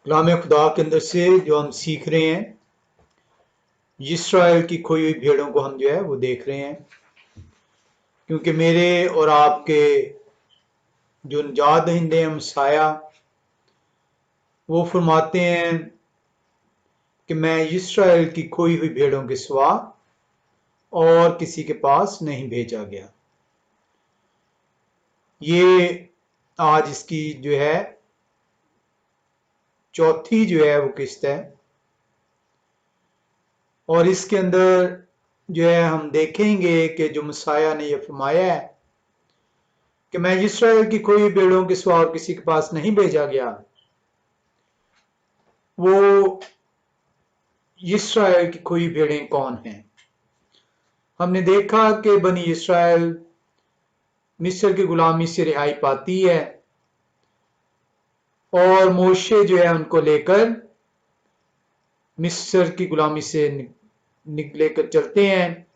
कलाम खुदा के अंदर से जो हम सीख रहे हैं, इस्राएल की खोई हुई भेड़ों को हम जो है वो देख रहे हैं, क्योंकि मेरे और आपके जो निजात दहिंदे हैं मसाया, वो फरमाते हैं कि मैं इस्राएल की खोई हुई भेड़ों के सिवा और किसी के पास नहीं भेजा गया। ये आज इसकी जो है चौथी जो है वो किस्त है, और इसके अंदर जो है हम देखेंगे कि जो मसाया ने यह फरमाया है कि मैं इस्राएल की खोई भेड़ों के सिवा और किसी के पास नहीं भेजा गया, वो इस्राएल की खोई भेड़ें कौन हैं। हमने देखा कि बनी इस्राएल मिस्र की गुलामी से रिहाई पाती है और मोशे जो है उनको लेकर मिस्र की गुलामी से लेकर चलते हैं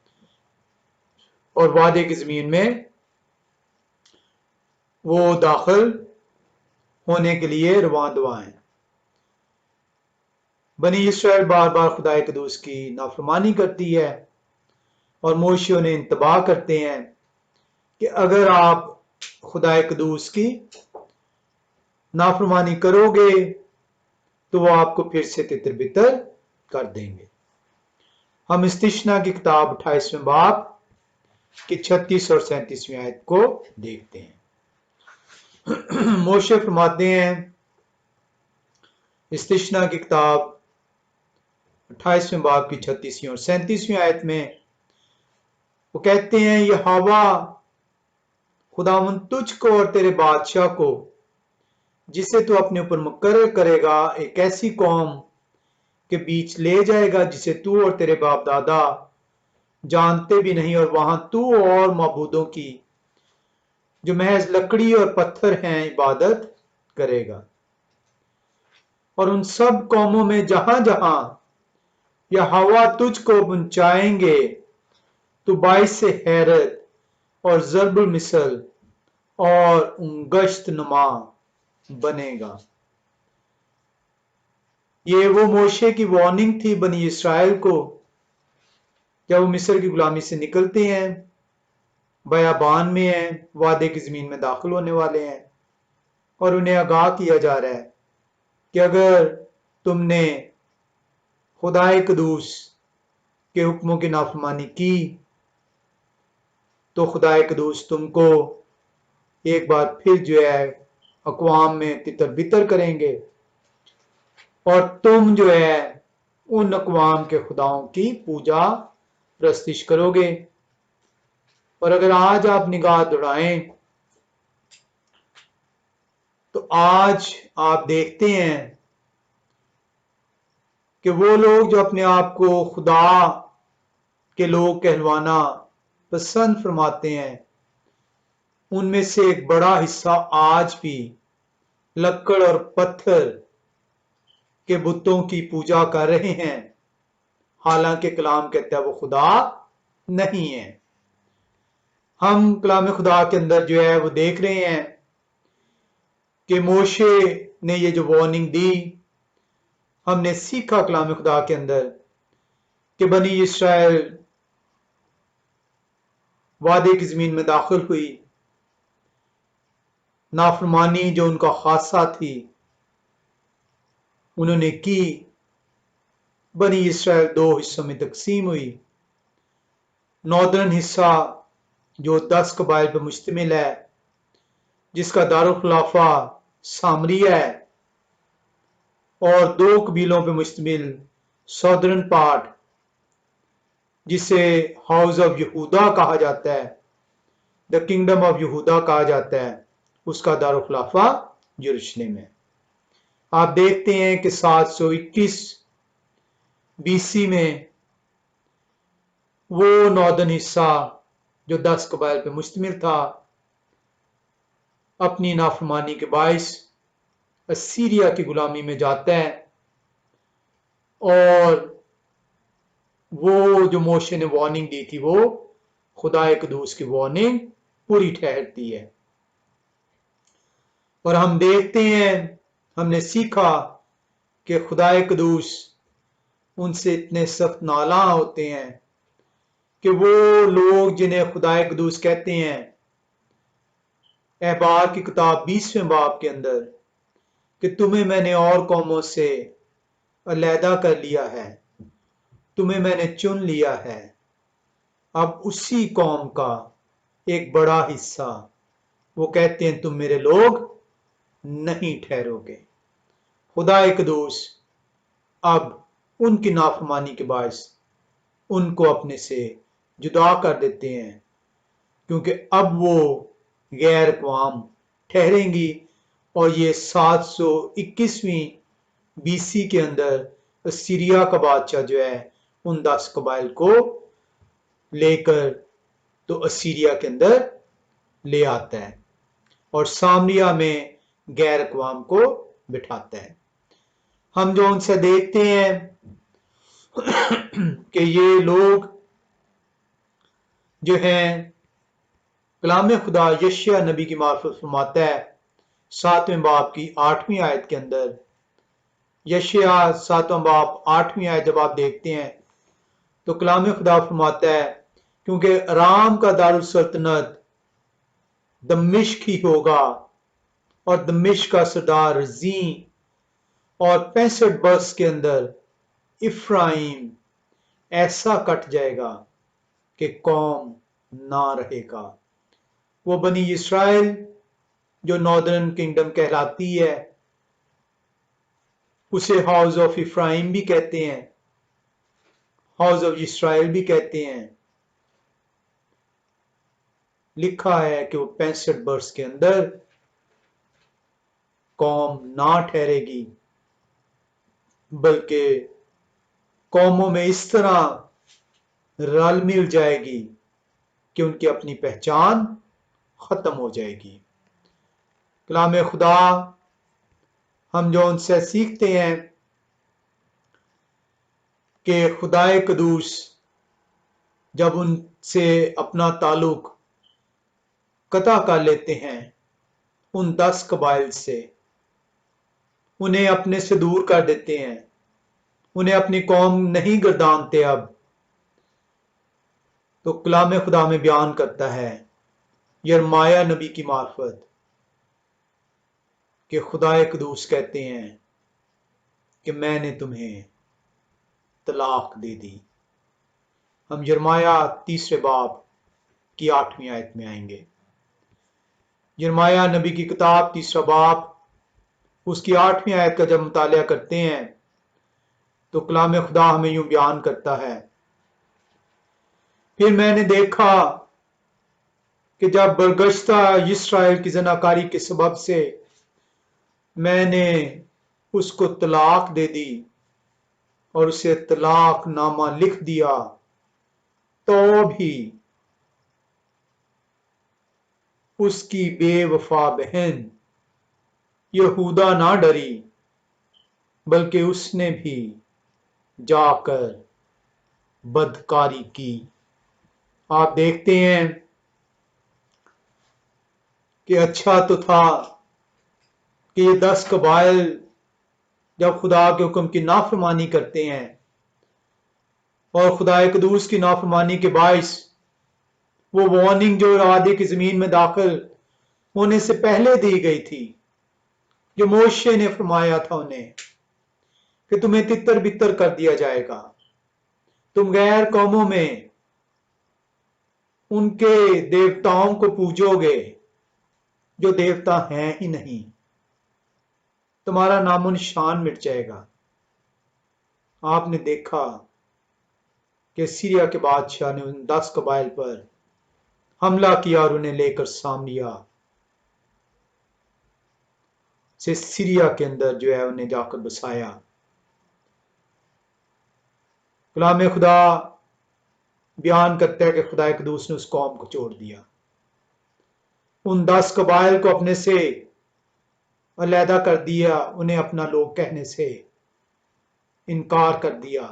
और वादे की जमीन में वो दाखिल होने के लिए रवां दवा हैं। बनी इस्राएल बार बार खुदाए कदूस की नाफरमानी करती है और मोशे उन्हें इंतबाह करते हैं कि अगर आप खुदाए कदूस की नाफरमानी करोगे तो वो आपको फिर से तितर बितर कर देंगे। हम इस्तिश्ना की किताब 28वें बाब की 36 और 37वीं आयत को देखते हैं। मोशे फरमाते हैं इस्तिश्ना की किताब 28वें बाब की 36वीं और 37वीं आयत में, वो कहते हैं यहोवा खुदावंद तुझको और तेरे बादशाह को, जिसे तू अपने ऊपर मुकर्रर करेगा, एक ऐसी कौम के बीच ले जाएगा जिसे तू और तेरे बाप दादा जानते भी नहीं, और वहां तू और मबूदों की जो महज लकड़ी और पत्थर हैं इबादत करेगा। और उन सब कौमों में जहां जहां यहोवा तुझको पहुंचाएंगे तो बाइस से हैरत और ज़रबुल मिसल और गश्त नुमा बनेगा। ये वो मोशे की वार्निंग थी बनी इस्राएल को, जब वो मिस्र की गुलामी से निकलते हैं, बयाबान में हैं, वादे की जमीन में दाखिल होने वाले हैं, और उन्हें आगाह किया जा रहा है कि अगर तुमने खुदाए कदूस के हुक्मों की नाफरमानी की तो खुदाए कदूस तुमको एक बार फिर जो है अक़वाम में तितर बितर करेंगे और तुम जो है उन अक़वाम के खुदाओं की पूजा प्रस्तिश करोगे। और अगर आज आप निगाह दौड़ाएं तो आज आप देखते हैं कि वो लोग जो अपने आप को खुदा के लोग कहलवाना पसंद फरमाते हैं, उनमें से एक बड़ा हिस्सा आज भी लक्कड़ और पत्थर के बुतों की पूजा कर रहे हैं, हालांकि कलाम कहता है वो खुदा नहीं है। हम कलाम खुदा के अंदर जो है वो देख रहे हैं कि मोशे ने ये जो वार्निंग दी, हमने सीखा कलाम खुदा के अंदर कि बनी इस्राएल वादे की जमीन में दाखिल हुई, नाफरमानी जो उनका खासा थी उन्होंने की। बनी इस्राएल दो हिस्सों में तकसीम हुई। नॉर्दर्न हिस्सा जो 10 कबाइल पर मुश्तमिल है, जिसका दारुल खिलाफा सामरिया है, और 2 कबीलों पर मुश्तमिल सदर्न पार्ट जिसे हाउस ऑफ यहूदा कहा जाता है, द किंगडम ऑफ यहूदा कहा जाता है, उसका दारुल खिलाफा यरूशलेम है। आप देखते हैं कि 721 बीसी में वो नॉर्दर्न हिस्सा जो 10 कबाइल पर मुश्तमिल था, अपनी नाफरमानी के बाइस असीरिया की गुलामी में जाता है, और वो जो मोशे ने वार्निंग दी थी वो खुदाए कदूस की वार्निंग पूरी ठहरती है। और हम देखते हैं, हमने सीखा کہ خدائے قدوس ان سے اتنے سخت نالاں ہوتے ہیں کہ وہ لوگ جنہیں خدائے قدوس کہتے ہیں احبار کی کتاب 20ویں باب کے اندر کہ تمہیں میں نے اور قوموں سے علیحدہ کر لیا ہے، تمہیں میں نے چن لیا ہے، اب اسی قوم کا ایک بڑا حصہ وہ کہتے ہیں تم میرے لوگ نہیں ٹھہرو گے۔ خدا قدوس اب ان کی نافرمانی کے باعث ان کو اپنے سے جدا کر دیتے ہیں، کیونکہ اب وہ غیر اقوام ٹھہریں گی اور یہ 721ویں BC کے اندر سیریا کا بادشاہ جو ہے ان 10 قبائل کو لے کر تو اسیریا کے اندر لے آتا ہے اور سامریا میں غیر اقوام کو بٹھاتا ہے۔ ہم جو ان سے دیکھتے ہیں کہ یہ لوگ جو ہیں کلام خدا یشیع نبی کی معرفت فرماتا ہے 7ویں باب کی 8ویں آیت کے اندر، یشیع 7واں باب 8ویں آیت جب آپ دیکھتے ہیں تو کلام خدا فرماتا ہے کیونکہ ارام کا دارالسلطنت دمشق ہی ہوگا اور دمشق کا سردار رزین اور 65 برس کے اندر افرائیم ایسا کٹ جائے گا کہ قوم نہ رہے گا۔ وہ بنی اسرائیل جو ناردرن کنگڈم کہلاتی ہے اسے ہاؤس آف افرائیم بھی کہتے ہیں، ہاؤس آف اسرائیل بھی کہتے ہیں۔ لکھا ہے کہ وہ 65 برس کے اندر قوم نہ ٹھہرے گی، بلکہ قوموں میں اس طرح رل مل جائے گی کہ ان کی اپنی پہچان ختم ہو جائے گی۔ کلام خدا ہم جو ان سے سیکھتے ہیں کہ خدائے قدوس جب ان سے اپنا تعلق قطع کر لیتے ہیں ان 10 قبائل سے، انہیں اپنے سے دور کر دیتے ہیں، انہیں اپنی قوم نہیں گردانتے، اب تو کلام خدا میں بیان کرتا ہے یرمایہ نبی کی معرفت کہ خدائے قدوس کہتے ہیں کہ میں نے تمہیں طلاق دے دی۔ ہم یرمایہ 3 باب کی 8ویں آیت میں آئیں گے۔ یرمایہ نبی کی کتاب 3 باب اس کی 8ویں آیت کا جب مطالعہ کرتے ہیں تو کلام خدا ہمیں یوں بیان کرتا ہے، پھر میں نے دیکھا کہ جب برگشتہ اسرائیل کی زناکاری کے سبب سے میں نے اس کو طلاق دے دی اور اسے طلاق نامہ لکھ دیا، تو بھی اس کی بے وفا بہن یہودا نہ ڈری، بلکہ اس نے بھی جا کر بدکاری کی۔ آپ دیکھتے ہیں کہ اچھا تو تھا کہ یہ 10 قبائل جب خدا کے حکم کی نافرمانی کرتے ہیں اور خدا قدوس کی نافرمانی کے باعث وہ وارننگ جو وادی کی زمین میں داخل ہونے سے پہلے دی گئی تھی، جو موشے نے فرمایا تھا انہیں کہ تمہیں تتر بتر کر دیا جائے گا، تم غیر قوموں میں ان کے دیوتاؤں کو پوجو گے جو دیوتا ہیں ہی نہیں، تمہارا نام و نشان مٹ جائے گا۔ آپ نے دیکھا کہ سیریا کے بادشاہ نے ان 10 قبائل پر حملہ کیا اور انہیں لے کر سامریا سے سیریا کے اندر جو ہے انہیں جا کر بسایا۔ کلام خدا بیان کرتا ہے کہ خدا قدوس نے اس قوم کو چھوڑ دیا، ان 10 قبائل کو اپنے سے علیحدہ کر دیا، انہیں اپنا لوگ کہنے سے انکار کر دیا۔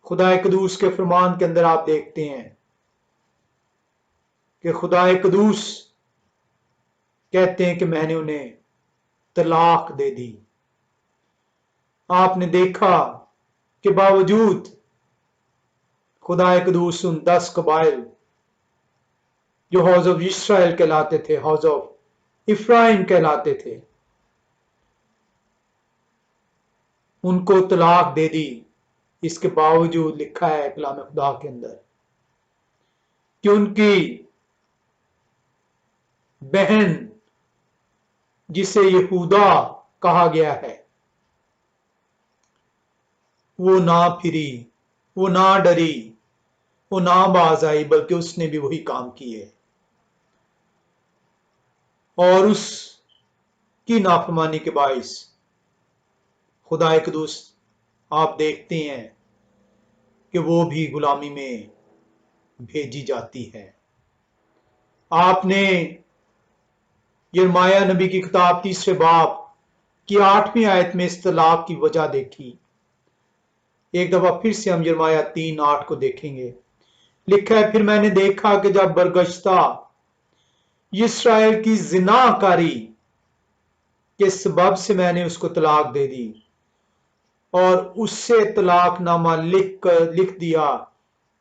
خدا قدوس کے فرمان کے اندر آپ دیکھتے ہیں کہ خدا قدوس کہتے ہیں کہ میں نے انہیں طلاق دے دی۔ आपने देखा कि बावजूद खुदा कदूस उन 10 कबाइल जो हाउस ऑफ इस्राएल कहलाते थे, हाउस ऑफ इफ्राइम कहलाते थे, उनको तलाक दे दी। इसके बावजूद लिखा है कलाम खुदा के अंदर कि उनकी बहन जिसे यहूदा कहा गया है, वो ना फिरी, वो ना डरी, वो ना बाज आई, बल्कि उसने भी वही काम किए और उसकी नाफरमानी के बाइस खुदा कदूस आप देखते हैं कि वो भी गुलामी में भेजी जाती है। आपने यिर्मयाह नबी की किताब 3 बाब की 8वीं आयत में इस तलाक की वजह देखी। एक दफा फिर से हम यिर्मयाह 3:8 को देखेंगे। लिखा है, फिर मैंने देखा कि जब बरगश्ता इस्राएल की जिनाकारी के सबब से मैंने उसको तलाक दे दी और उससे तलाकनामा लिख दिया,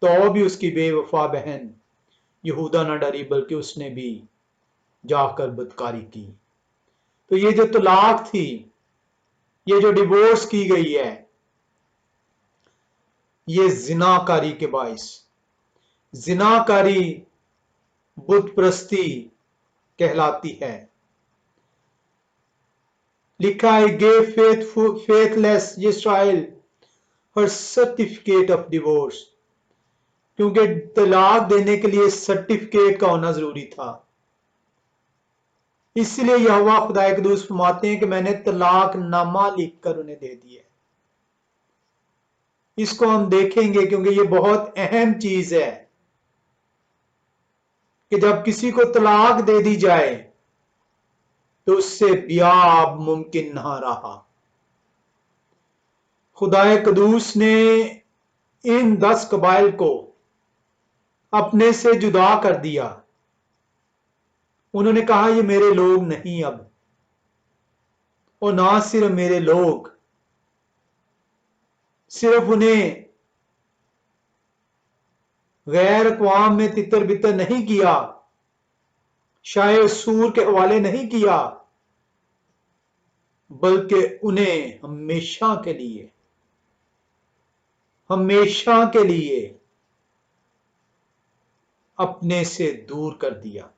तो भी उसकी बेवफा बहन यहूदा न डरी, बल्कि उसने भी जाकर बदकारी की। तो ये जो तलाक थी, ये जो डिवोर्स की गई है, ये जिनाकारी के बाइस, जिनाकारी बुत प्रस्ती कहलाती है। लिखा है, gave faithless Israel her certificate of divorce, क्योंकि तलाक देने के लिए सर्टिफिकेट का होना जरूरी था। इसलिए यहोवा खुदा कदूस फरमाते हैं कि मैंने तलाक नामा लिखकर उन्हें दे दिया। इसको हम देखेंगे क्योंकि ये बहुत अहम चीज है कि जब किसी को तलाक दे दी जाए तो उससे ब्याह मुमकिन ना रहा। खुदा कदूस ने इन 10 कबाइल को अपने से जुदा कर दिया। उन्होंने कहा ये मेरे लोग नहीं अब, और ना सिर्फ मेरे लोग, सिर्फ उन्हें गैर अक़वाम में तितर बितर नहीं किया, शायद सूर के हवाले नहीं किया, बल्कि उन्हें हमेशा के लिए अपने से दूर कर दिया।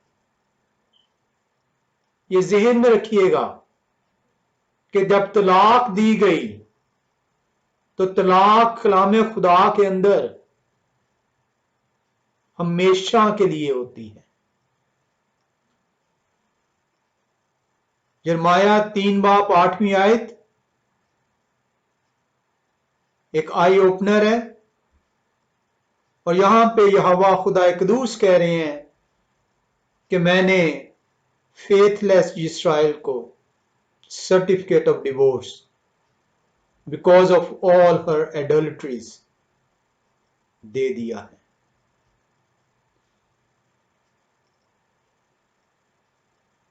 ये ज़हन में रखिएगा कि जब तलाक दी गई तो तलाक कलाम खुदा के अंदर हमेशा के लिए होती है। यिर्मयाह 3 बाब 8वीं आयत एक आई ओपनर है, और यहां पे यहोवा खुदा कदूस कह रहे हैं कि मैंने फेथलेस इस्राएल को certificate of divorce because of all her adulteries दे दिया है।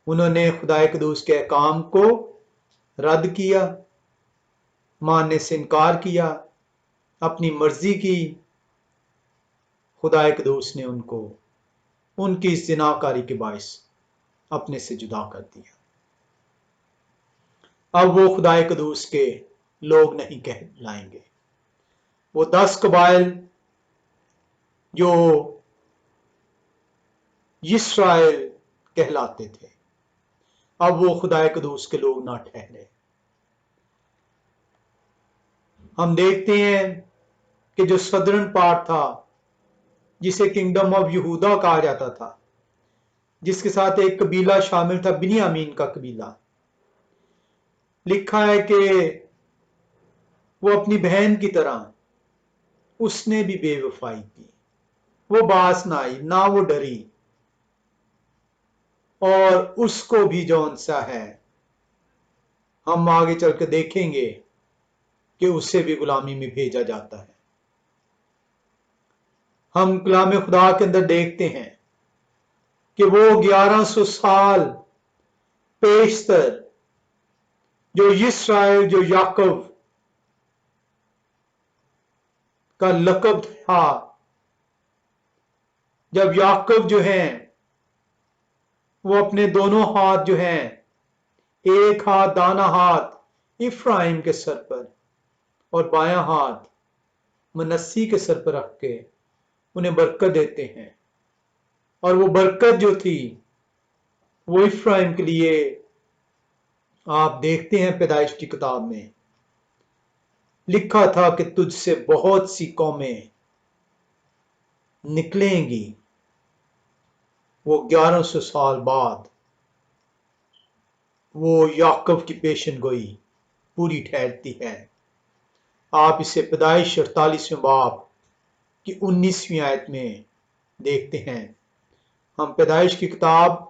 उन्होंने खुदा कदूस के काम को रद्द किया, मानने से इनकार किया, अपनी मर्जी की। खुदा कदूस ने उनको उनकी ज़िनाकारी के बाइस अपने से जुदा कर दिया। अब वो खुदा कदूस के लोग नहीं कहलाएंगे। वो 10 कबाइल जो इस्राएल कहलाते थे, अब वो खुदा कदूस के लोग ना ठहरे। हम देखते हैं कि जो सदर्न पार्ट था, जिसे किंगडम ऑफ यहूदा कहा जाता था, जिसके साथ एक कबीला शामिल था, बिन्यामीन का कबीला, लिखा है कि वो अपनी बहन की तरह उसने भी बेवफाई की। वो बास ना आई, ना वो डरी, और उसको भी जौन सा है, हम आगे चल के देखेंगे कि उसे भी गुलामी में भेजा जाता है। हम कलाम खुदा के अंदर देखते हैं कि वो 1100 साल पेशतर जो इस्राएल, जो याकूब کا لقب تھا جب یعقوب جو ہیں وہ اپنے دونوں ہاتھ جو ہیں، ایک ہاتھ دانا ہاتھ افراہیم کے سر پر اور بایاں ہاتھ منسی کے سر پر رکھ کے انہیں برکت دیتے ہیں، اور وہ برکت جو تھی وہ افراہیم کے لیے آپ دیکھتے ہیں پیدائش کی کتاب میں لکھا تھا کہ تجھ سے بہت سی قومیں نکلیں گی۔ وہ 1100 سال بعد وہ یعقوب کی پیشن گوئی پوری ٹھہرتی ہے۔ آپ اسے پیدائش 48ویں باب کی 19ویں آیت میں دیکھتے ہیں۔ ہم پیدائش کی کتاب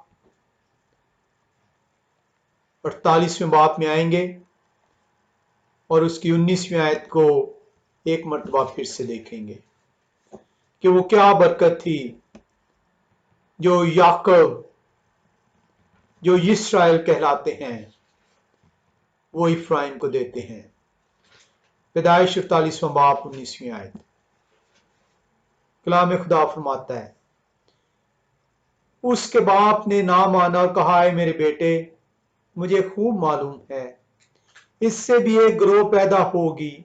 48ویں باب میں آئیں گے اور اس کی 19ویں آیت کو ایک مرتبہ پھر سے دیکھیں گے کہ وہ کیا برکت تھی جو یعقوب جو اسرائیل کہلاتے ہیں وہ افراہیم کو دیتے ہیں۔ پیدائش 48واں باب 19ویں آیت، کلام خدا فرماتا ہے، اس کے باپ نے نہ مانا اور کہا، اے میرے بیٹے، مجھے خوب معلوم ہے اس سے بھی ایک گروہ پیدا ہوگی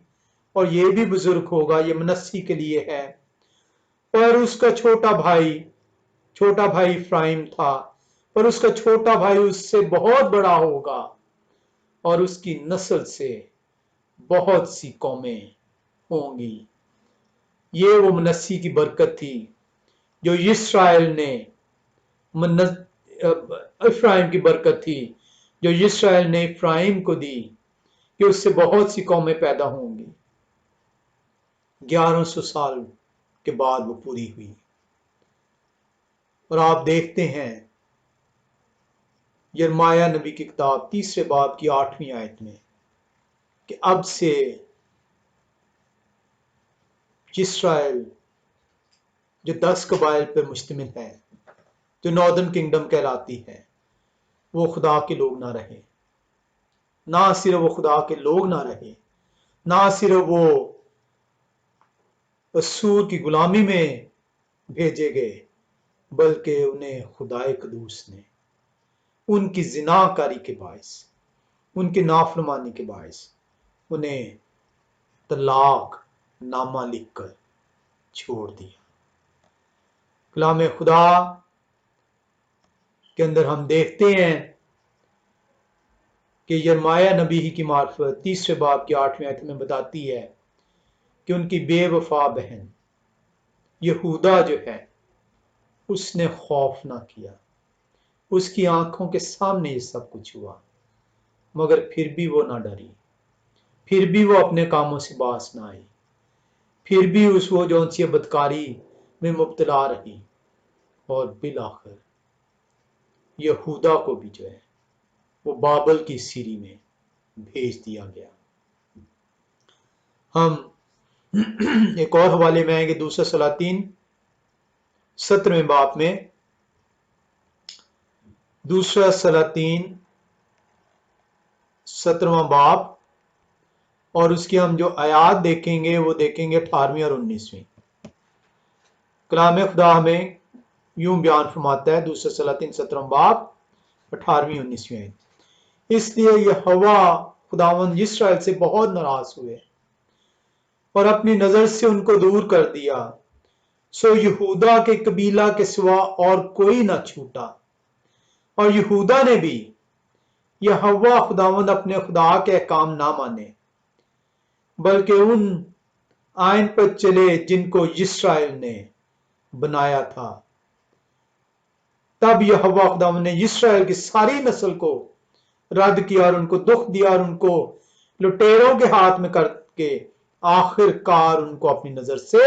اور یہ بھی بزرگ ہوگا، یہ منسی کے لیے ہے، پر اس کا چھوٹا بھائی افراہیم تھا، پر اس کا چھوٹا بھائی اس سے بہت بڑا ہوگا اور اس کی نسل سے بہت سی قومیں ہوں گی۔ یہ وہ منسی کی برکت تھی جو اسرائیل نے افراہیم کی برکت تھی جو اسرائیل نے افراہیم کو دی کہ اس سے بہت سی قومیں پیدا ہوں گی۔ 1100 سال کے بعد وہ پوری ہوئی، اور آپ دیکھتے ہیں یرمایہ نبی کی کتاب 3 باب کی 8ویں آیت میں کہ اب سے اسرائیل جو 10 قبائل پر مشتمل ہے، جو ناردرن کنگڈم کہلاتی ہے، وہ خدا کے لوگ نہ رہے۔ نہ صرف وہ خدا کے لوگ نہ رہے، نہ صرف وہ اسور کی غلامی میں بھیجے گئے، بلکہ انہیں خدائے قدوس نے ان کی زنا کاری کے باعث، ان کی نافرمانی کے باعث انہیں طلاق نامہ لکھ کر چھوڑ دیا۔ کلام خدا کے اندر ہم دیکھتے ہیں کہ یرمایہ نبی ہی کی معرفت 3 باب کی 8ویں آیت میں بتاتی ہے کہ ان کی بے وفا بہن یہودا جو ہے اس نے خوف نہ کیا، اس کی آنکھوں کے سامنے یہ سب کچھ ہوا، مگر پھر بھی وہ نہ ڈری، پھر بھی وہ اپنے کاموں سے باز نہ آئی، پھر بھی وہ جونسی بدکاری میں مبتلا رہی، اور بالآخر یہودا کو بھی جو ہے وہ بابل کی سیری میں بھیج دیا گیا۔ ہم ایک اور حوالے میں آئیں گے، دوسرا سلاطین 17ویں باب میں، دوسرا سلاطین 17واں باب، اور اس کی ہم جو آیات دیکھیں گے وہ دیکھیں گے 18ویں اور 19ویں۔ کلام خدا ہمیں یوں بیان فرماتا ہے، دوسرا سلاطین 17واں باب 18ویں 19ویں۔ اس لیے یہوہ خداوند اسرائیل سے بہت ناراض ہوئے اور اپنی نظر سے ان کو دور کر دیا، سو یہودا کے قبیلہ کے سوا اور کوئی نہ چھوٹا، اور یہودا نے بھی یہوہ خداوند اپنے خدا کے احکام نہ مانے، بلکہ ان آئین پر چلے جن کو اسرائیل نے بنایا تھا۔ تب یہوہ خداوند نے اسرائیل کی ساری نسل کو رد کیا اور ان کو دکھ دیا اور ان کو لٹیروں کے ہاتھ میں کر کے آخر کار ان کو اپنی نظر سے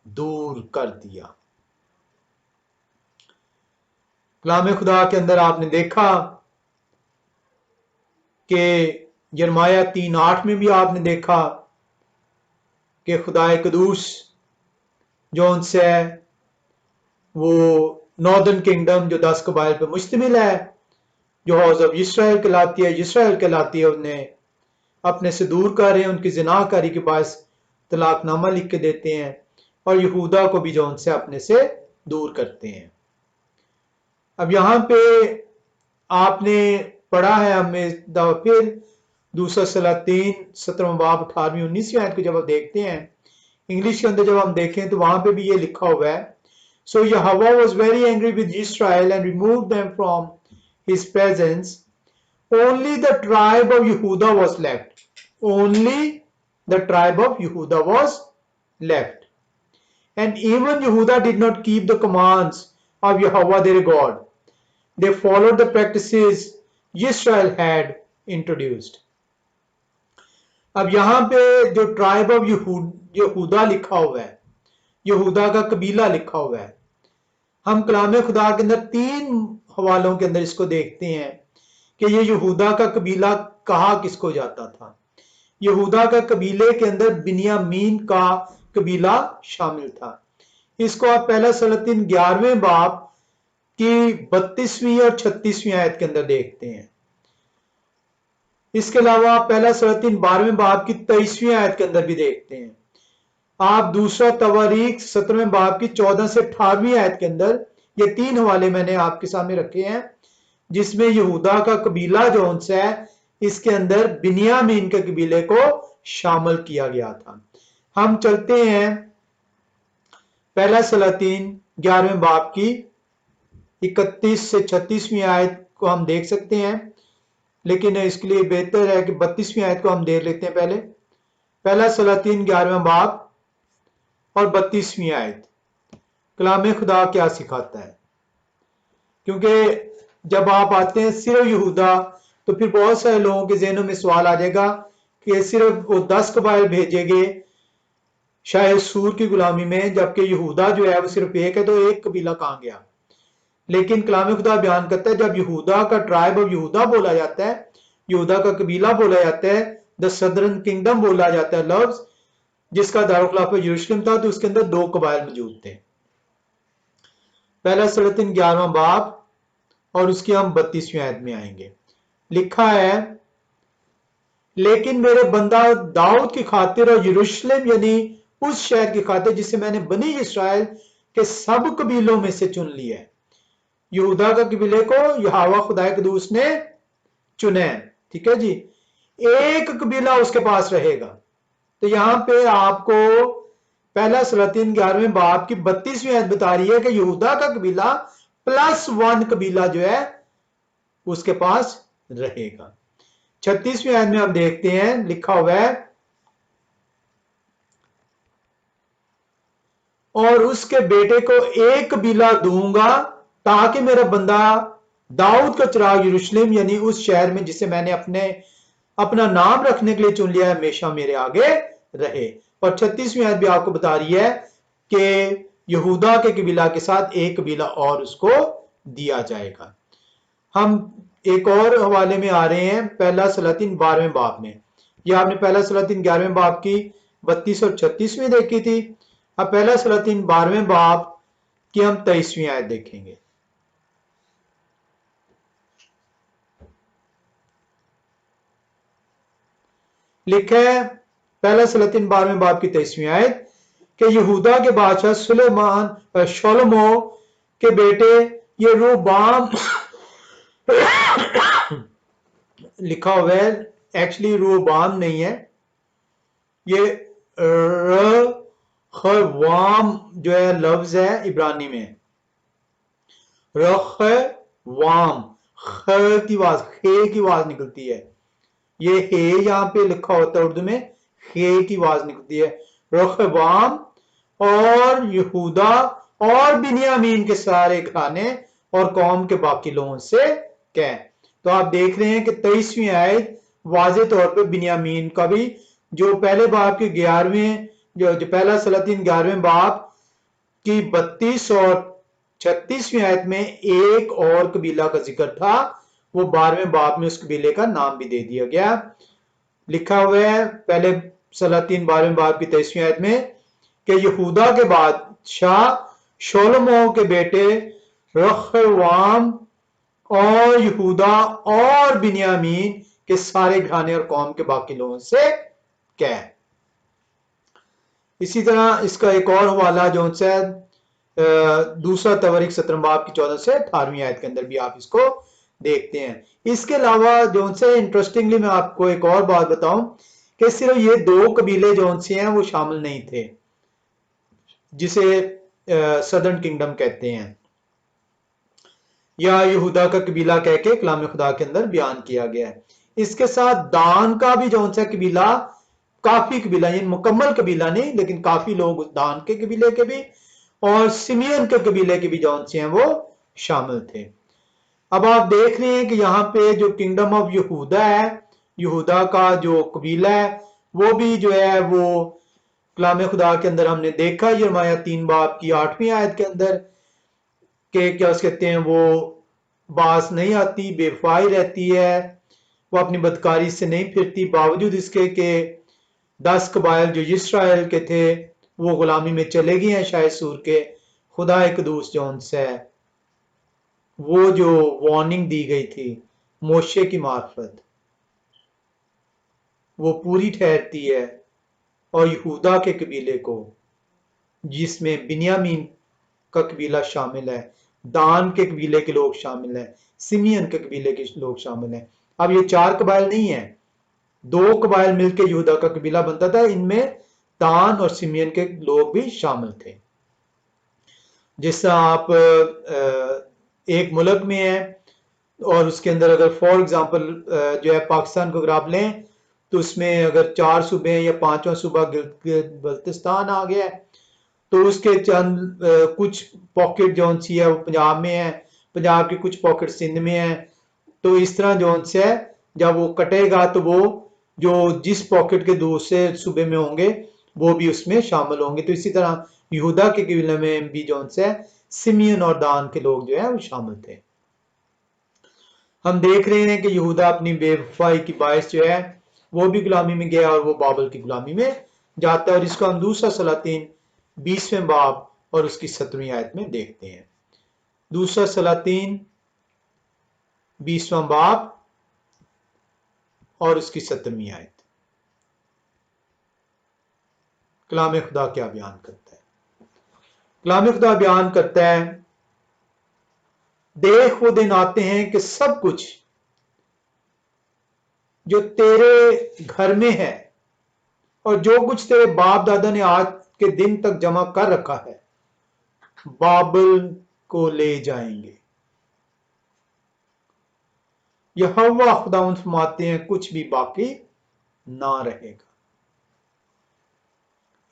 دور کر دیا۔ کلام خدا کے اندر آپ نے دیکھا کہ یرمایہ 3:8 میں بھی آپ نے دیکھا کہ خدائے قدوس جو ان سے وہ ناردرن کنگڈم جو 10 قبائل پر مشتمل ہے، جو ہاؤس آف اسرائیل کہلاتی ہے، انہیں اپنے سے دور کر رہے ہیں، ان کی زنا کاری کے باعث तलाकनामा लिख के देते हैं और यहूदा को भी जो उनसे अपने से दूर करते हैं। अब यहाँ पे आपने पढ़ा है हमें फिर दूसरा सलातीन 17वां बाब 18वीं 19वीं आयत को जब आप देखते हैं इंग्लिश के अंदर जब हम देखें तो वहां पे भी ये लिखा हुआ है, so Jehovah was very angry with Israel and removed them from his presence, only the tribe of Yehuda was left. Only the tribe of Yehuda was left. And even Yehuda did not keep the commands of Yehovah their God. They followed the practices Israel had introduced. अब यहाँ पे जो tribe of यहूदा लिखा हुआ है, यहूदा का कबीला लिखा हुआ है, हम कलाम खुदा के अंदर 3 हवालों के अंदर इसको देखते हैं कि ये यहूदा का कबीला कहा किसको जाता था। यहूदा का कबीले के अंदर बिन्यामीन का कबीला शामिल था। इसको आप पहला सलातीन 11वें बाब की 32वीं और 36वीं आयत के अंदर देखते हैं। इसके अलावा आप पहला सलातीन 12वें बाब की 23वीं आयत के अंदर भी देखते हैं। आप दूसरा तवारीख 17वें बाब की 14 से 18वीं आयत के अंदर, ये 3 हवाले मैंने आपके सामने रखे हैं जिसमें यहूदा का कबीला जो उनसे है इसके अंदर बिन्यामीन के कबीले को शामिल किया गया था। हम चलते हैं पहला सलातीन 11वें बाब की 31 से 36वीं आयत को हम देख सकते हैं, लेकिन इसके लिए बेहतर है कि 32वीं आयत को हम देख लेते हैं। पहला सलातीन 11वें बाब और 32वीं आयत कलाम खुदा क्या सिखाता है, क्योंकि जब आप आते हैं सिर्फ यहूदा तो फिर बहुत सारे लोगों के ज़हनों में सवाल आ जाएगा कि सिर्फ वो 10 कबाइल भेजे गए शायद सूर की गुलामी में, जबकि यहूदा जो है वो सिर्फ एक है, तो एक कबीला कहां गया। लेकिन कलाम खुदा बयान करता है जब यहूदा का ट्राइब ऑफ यहूदा बोला जाता है, यहूदा का कबीला बोला जाता है, द सदर्न किंगडम बोला जाता है लफ्ज, जिसका दारुल यरूशलेम था, तो उसके अंदर 2 कबाइल मौजूद थे। पहला सलातीन 11वां बाब और उसकी हम 32वीं आयत में आएंगे। लिखा है, लेकिन मेरे बंदा दाऊद की खातिर और यरूशलेम यानी उस शहर की खातिर जिसे मैंने बनी इस्राएल के सब कबीलों में से चुन लिया है। यहूदा का कबीले को यहोवा खुदा कदूस ने चुना है, ठीक है जी, एक कबीला उसके पास रहेगा। तो यहां पे आपको पहला सलातीन 11वें बाब की 32वीं आयत बता रही है कि यहूदा का कबीला +1 कबीला जो है उसके पास रहेगा। 36वीं आयत में हम देखते हैं, लिखा हुआ है, और उसके बेटे को एक कबीला दूंगा ताकि मेरा बंदा दाऊद का चिराग यरूशलेम यानी उस शहर में जिसे मैंने अपना नाम रखने के लिए चुन लिया है हमेशा मेरे आगे रहे। और 36वीं आयत भी आपको बता रही है कि यहूदा के कबीला के साथ एक कबीला और उसको दिया जाएगा। हम एक और हवाले में आ रहे हैं, पहला सलातीन 12वें बाब में। यह आपने पहला सलातीन 11वें बाब की 32 और 36वीं देखी थी। अब पहला सलातीन 12वें बाब की हम 23वीं आयत देखेंगे। लिखा है पहला सलातीन 12वें बाब की 23वीं आयत कि यहूदा के बादशाह सुलेमान शोलोमो के बेटे ये रोबाम लिखा हुआ है, एक्चुअली रोबाम नहीं है, ये रखवाम जो है लफ्ज है इब्रानी में, रखवाम, ख की आवाज खे की आवाज निकलती है, ये हे यहां पे लिखा होता है उर्दू में, हे की आवाज निकलती है, रखवाम और यहूदा और बिन्यामीन के सारे घराने और कौम के बाकी लोगों से कह। तो आप देख रहे हैं कि 23वीं आयत वाज़े तौर पे बिन्यामीन का भी, जो पहले बाब के 11वें जो पहला सलातीन 11वें बाब की 32 और 36वीं आयत में एक और कबीला का जिक्र था, वो 12वें बाब में उस कबीले का नाम भी दे दिया गया। लिखा हुआ है पहले सलातीन 12वें बाब की 23वीं आयत में कि यहूदा के बादशाह शोलोमो के बेटे रखवाम और यहूदा और बिन्यामीन के सारे घराने और कौम के बाकी लोगों से कह। इसी तरह इसका एक और हवाला जो है दूसरा तवरीक 17 बाब की 14 से 18वीं आयत के अंदर भी आप इसको देखते हैं। इसके अलावा जो से इंटरेस्टिंगली मैं आपको एक और बात बताऊं कि सिर्फ ये दो कबीले जो से हैं वो शामिल नहीं थे जिसे सदर्न किंगडम कहते हैं या यहूदा का कबीला कह के कलाम खुदा के अंदर बयान किया गया है। इसके साथ दान का भी जो सा कबीला, काफी कबीला, ये मुकम्मल कबीला नहीं लेकिन काफी लोग दान के कबीले के भी और सिमियन के कबीले के भी जो से हैं वो शामिल थे। अब आप देख रहे हैं कि यहाँ पे जो किंगडम ऑफ यहूदा है, यहूदा का जो कबीला है वो भी जो है वो कलाम खुदा के अंदर हमने देखा यिर्मयाह 3 बाब की 8वीं आयत के अंदर के क्या कहते हैं वो बास नहीं आती, बेवफाई रहती है, वो अपनी बदकारी से नहीं फिरती, बावजूद इसके के 10 कबाइल जो इस्राएल के थे वो गुलामी में चले गए हैं शायद सूर के। खुदा कदूस जौन से वो जो वार्निंग दी गई थी मोशे की मार्फत वो पूरी ठहरती है और यहूदा के कबीले को, जिसमें बिन्यामीन का कबीला शामिल है, दान के कबीले के लोग शामिल हैं, सिमियन के कबीले के लोग शामिल हैं। अब ये 4 कबाइल नहीं है, 2 कबाइल मिलकर यहूदा का कबीला बनता था, इनमें दान और सिमियन के लोग भी शामिल थे। जिस आप एक मुल्क में है और उसके अंदर अगर फॉर एग्जांपल जो है पाकिस्तान को अगर आप लें तो उसमें अगर 4 सूबे या 5वां सूबा बल्तिस्तान आ गया तो उसके चंद कुछ पॉकेट जोन सी है वो पंजाब में है, पंजाब के कुछ पॉकेट सिंध में है। तो इस तरह जोन से है जब वो कटेगा तो वो जो जिस पॉकेट के दूसरे सूबे में होंगे वो भी उसमें शामिल होंगे। तो इसी तरह यहूदा के कबीले में भी जोन से सिमियन और दान के लोग जो है वो शामिल थे। हम देख रहे हैं कि यहूदा अपनी बेवफाई की बायस जो है वो भी गुलामी में गया और वो बाबल की गुलामी में जाता है, और इसको हम दूसरा सलातीन 20वें बाब और उसकी 17वीं आयत में देखते हैं। दूसरा सलातीन 20वां बाब और उसकी 17वीं आयत। कलाम खुदा क्या बयान करता है? कलाम खुदा बयान करता है, देख वो दिन आते हैं कि सब कुछ जो तेरे घर में है और जो कुछ तेरे बाप दादा ने आज के दिन तक जमा कर रखा है बाबल को ले जाएंगे। यहोवा खुदावंद फरमाते हैं कुछ भी बाकी ना रहेगा।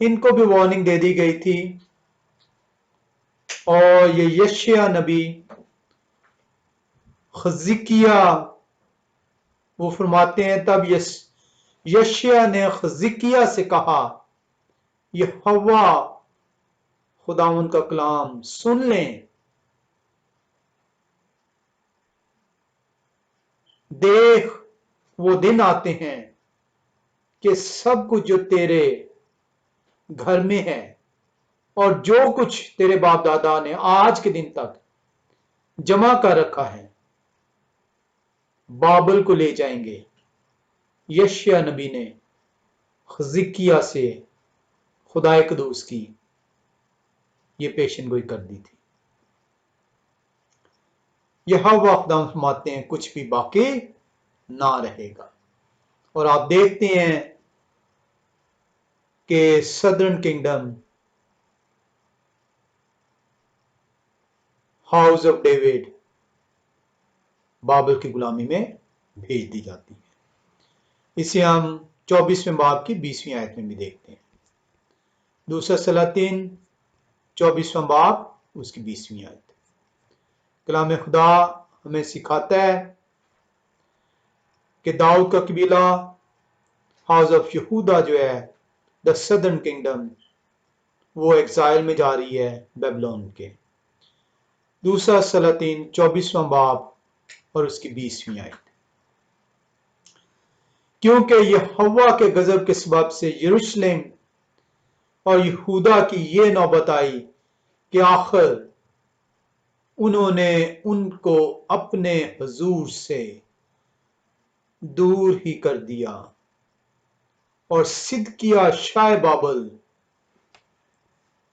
इनको भी वार्निंग दे दी गई थी और ये यशायाह नबी खजिकिया वो फरमाते हैं, तब यशायाह ने खजिकिया से कहा यहोवा खुदावंद का कलाम सुन लें, देख वो दिन आते हैं कि सब कुछ जो तेरे घर में है और जो कुछ तेरे बाप दादा ने आज के दिन तक जमा कर रखा है बाबल को ले जाएंगे। यशायाह नबी ने खजिकिया से खुदाए कदूस की ये पेशनगोई कर दी थी। यहोवा खुदा फरमाते हैं कुछ भी बाकी ना रहेगा। और आप देखते हैं कि southern kingdom house of David बाबल की गुलामी में भेज दी जाती है। इसे हम 24वें बाब की 20वीं आयत में भी देखते हैं। दूसरा सलातीन 24वां बाब उसकी 20वीं आयत। कलाम खुदा हमें सिखाता है कि दाऊद का कबीला हाउस ऑफ यहूदा जो है द सदर्न किंगडम वो एक्साइल में जा रही है बेबीलोन के। दूसरा सलातीन 24वां बाब और उसकी 20वीं आयत। क्योंकि यहोवा के गजब के सबब से यरूशलेम और यहूदा की ये नौबत आई कि आखिर उन्होंने उनको अपने हुजूर से दूर ही कर दिया और सिद्किया शाह बाबल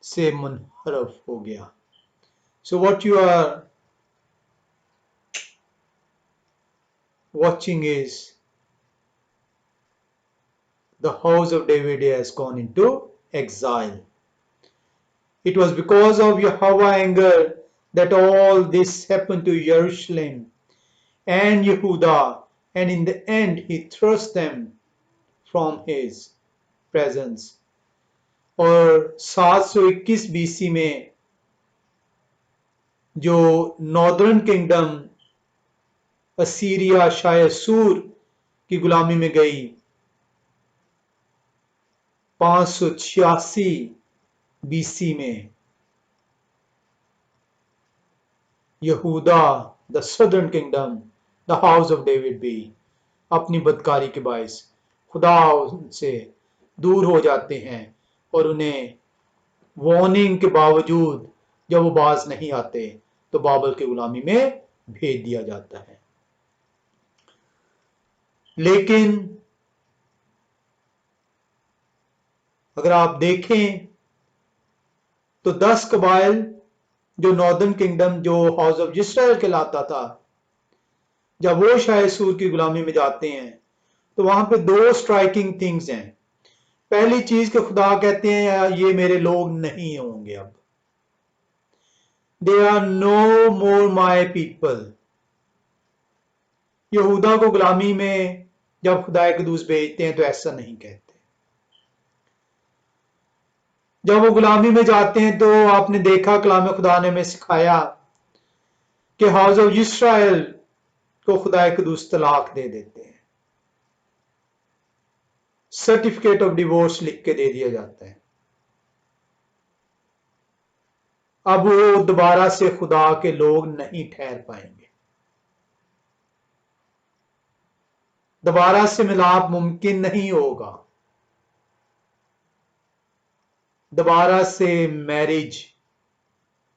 से मुनहरफ हो गया. So what you are watching is the house of David has gone into exile. It was because of Yahweh's anger that all this happened to Jerusalem and Yehuda, and in the end he thrust them from his presence. और 721 BC में जो northern kingdom Assyria शायद सूर की गुलामी में गई, 586 BC में यहूदा the southern kingdom the house of David भी अपनी बदकारी के बायस खुदा से दूर हो जाते हैं और उन्हें वार्निंग के बावजूद जब वो बाज नहीं आते तो बाबल की गुलामी में भेज दिया जाता है. लेकिन अगर आप देखें तो 10 कबाइल जो नॉर्दर्न किंगडम जो हाउस ऑफ इस्राएल कहलाता था, जब वो शायद सूर की गुलामी में जाते हैं तो वहां पे 2 स्ट्राइकिंग थिंग्स हैं. पहली चीज कि खुदा कहते हैं ये मेरे लोग नहीं होंगे, अब they are no more my people. यहूदा को गुलामी में जब खुदा कदूस भेजते हैं तो ऐसा नहीं कहते. जब वो गुलामी में जाते हैं तो आपने देखा कलाम खुदा ने हमें सिखाया कि हाउस ऑफ इस्राएल को खुदा कदूस तलाक दे देते हैं, सर्टिफिकेट ऑफ डिवोर्स लिख के दे दिया जाता है. अब वो दोबारा से खुदा के लोग नहीं ठहर पाएंगे, दोबारा से मिलाप मुमकिन नहीं होगा, दोबारा से मैरिज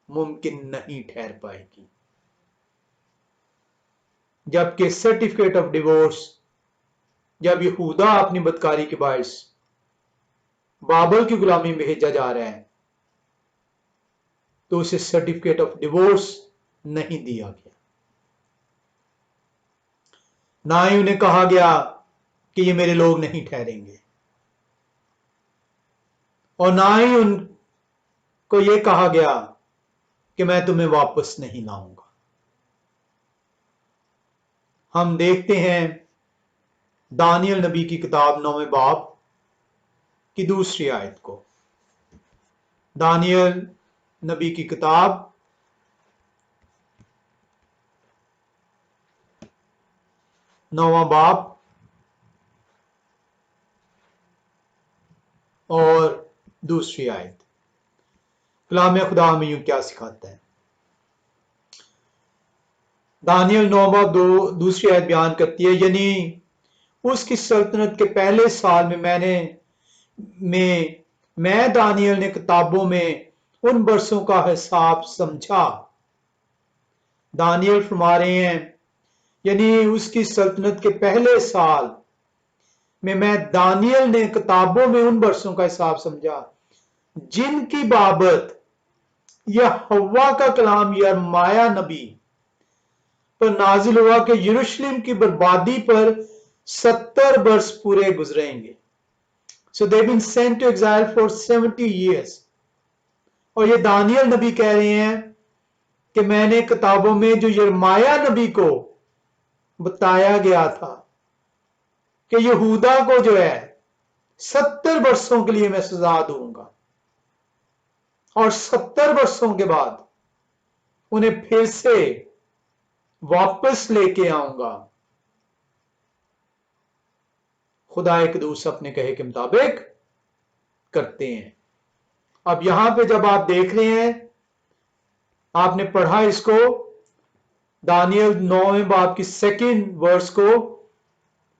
मुमकिन नहीं ठहर पाएगी. जबकि सर्टिफिकेट ऑफ डिवोर्स जब यहूदा अपनी बदकारी के बायस बाबल की गुलामी में भेजा जा रहा है तो उसे सर्टिफिकेट ऑफ डिवोर्स नहीं दिया गया, ना ही उन्हें कहा गया कि ये मेरे लोग नहीं ठहरेंगे, और ना ही उनको ये कहा गया कि मैं तुम्हें वापस नहीं लाऊंगा. हम देखते हैं दानियल नबी की किताब 9वें बाब की दूसरी आयत को. दानियल नबी की किताब 9वां बाब और दूसरी आयत. कलाम खुदा हमें यूं क्या सिखाता है. दानियल 9 बाब दूसरी आयत बयान करती है, यानी उसकी सल्तनत के पहले साल में मैं दानियल ने किताबों में उन बरसों का हिसाब समझा. दानियल फरमा रहे हैं यानी उसकी सल्तनत के पहले साल में मैं दानियल ने किताबों में उन बरसों का हिसाब समझा जिनकी बाबत यहोवा का कलाम यिर्मयाह नबी पर नाजिल हुआ कि यरूशलेम की बर्बादी पर 70 बरस पूरे गुजरेंगे. So they've been sent to exile for 70 years. और ये दानियल नबी कह रहे हैं कि मैंने किताबों में जो यिर्मयाह नबी को बताया गया था कि यहूदा को जो है 70 वर्षों के लिए मैं सजा दूंगा और 70 वर्षों के बाद उन्हें फिर से वापस लेके आऊंगा. खुदा कदूस अपने कहे के मुताबिक करते हैं. अब यहां पे जब आप देख रहे हैं, आपने पढ़ा इसको दानियल 9वें बाब की 2nd वर्स को,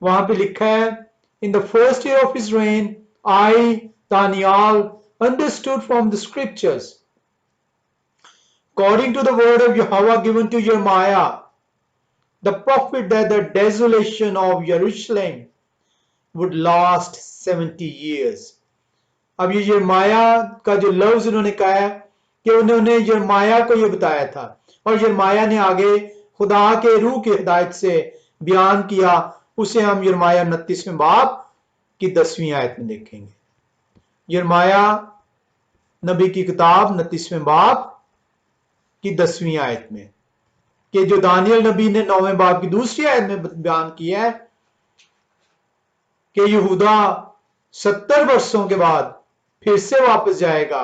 वहां पे लिखा है in the first year of his reign I Daniel understood from the scriptures according to the word of Yahweh given to Jeremiah the prophet that the desolation of Jerusalem would last 70 years. अब ये यिर्मयाह का जो लफ्ज उन्होंने कहा है कि उन्होंने यिर्मयाह को ये बताया था, और यिर्मयाह ने आगे खुदा के रूह की हिदायत से बयान किया। उसे हम यिर्मयाह 29वें बाब की 10वीं आयत में देखेंगे। यिर्मयाह नबी की किताब 29वें बाब की 10वीं आयत में, कि जो दानियल नबी ने 9वें बाब की दूसरी आयत में बयान किया है कि यहूदा 70 वर्षों के बाद फिर से वापस जाएगा,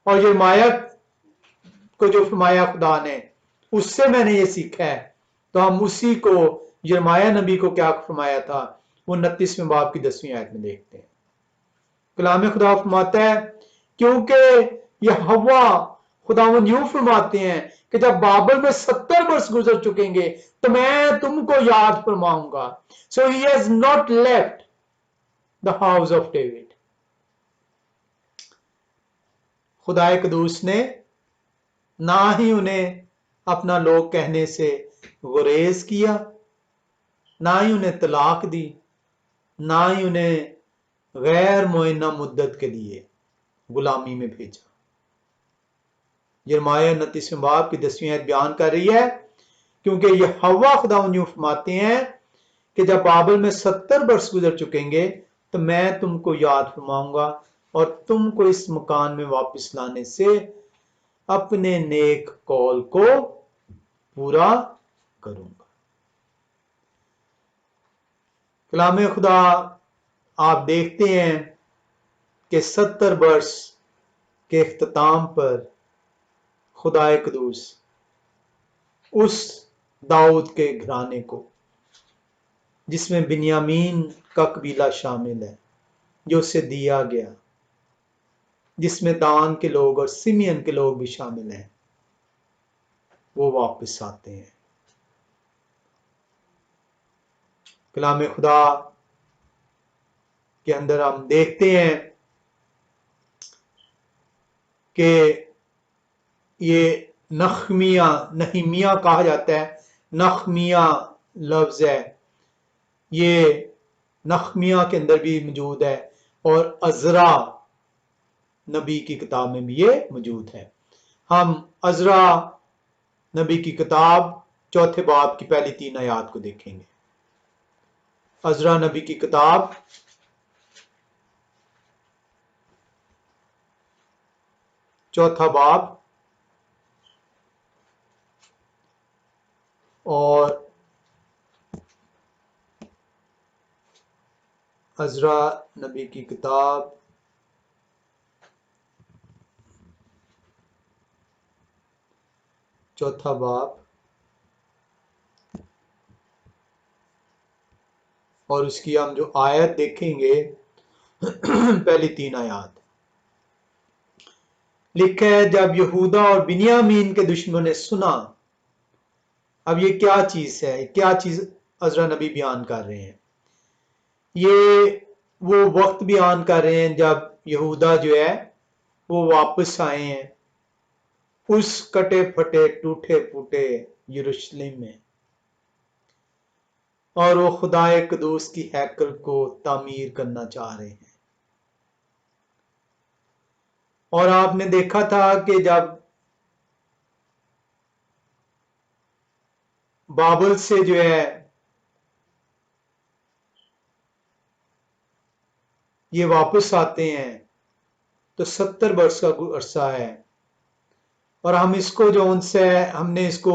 और यिर्मयाह को जो फरमाया खुदा ने, उससे मैंने ये सीखा है। तो हम उसी को यिर्मयाह नबी को क्या फरमाया था वो 29वें बाब की 10वीं आयत में देखते हैं। कलाम खुदा फरमाता है, क्योंकि यहोवा खुदावंद यूं फरमाते हैं कि जब बाबल में 70 वर्ष गुजर चुकेंगे तो मैं तुमको याद फरमाऊंगा। So he has not left the house of David. खुदाए कदूस ने ना ही उन्हें अपना लोग कहने से गुरेज किया, ना ही उन्हें तलाक दी, ना ही उन्हें गैर मुअय्यना मुद्दत के लिए गुलामी में भेजा। यिर्मयाह 29वें बाब की 10वीं आयत बयान कर रही है, क्योंकि यहोवा खुदावंद यूं फरमाते हैं कि जब बाबल में 70 वर्ष गुजर चुकेंगे तो मैं तुमको याद फरमाऊंगा और तुमको इस मकान में वापस लाने से अपने नेक कौल को पूरा करूंगा। कलाम खुदा आप देखते हैं कि 70 वर्ष के इख्तिताम पर खुदाए कदूस उस दाऊद के घराने को, जिसमें बिन्यामीन का कबीला शामिल है, जो उसे दिया गया, जिसमें दान के लोग और सिमियन के लोग भी शामिल हैं, वो वापस आते हैं। कलाम खुदा के अंदर हम देखते हैं कि ये नहमिया कहा जाता है, नहमिया लफ्ज है, ये नहमिया के अंदर भी मौजूद है, और अजरा नबी की किताब में भी ये मौजूद है। हम अजरा नबी की किताब 4 बाब की पहली 3 आयत को देखेंगे। अजरा नबी की किताब 4 बाब और अजरा नबी की किताब 4 बाब और उसकी हम जो आयत देखेंगे पहली 3 आयत लिखा है, जब यहूदा और बिन्यामीन के दुश्मनों ने सुना। अब ये क्या चीज है, क्या चीज अजरा नबी बयान कर रहे हैं? ये वो वक्त बयान कर रहे हैं जब यहूदा जो है वो वापस आए हैं उस कटे फटे टूटे फूटे यरूशलेम में, और वो खुदाए कदूस की हैकल को तामीर करना चाह रहे हैं। और आपने देखा था कि जब बाबल से जो है ये वापस आते हैं तो 70 वर्ष का अरसा है, और हम इसको जो उनसे हमने इसको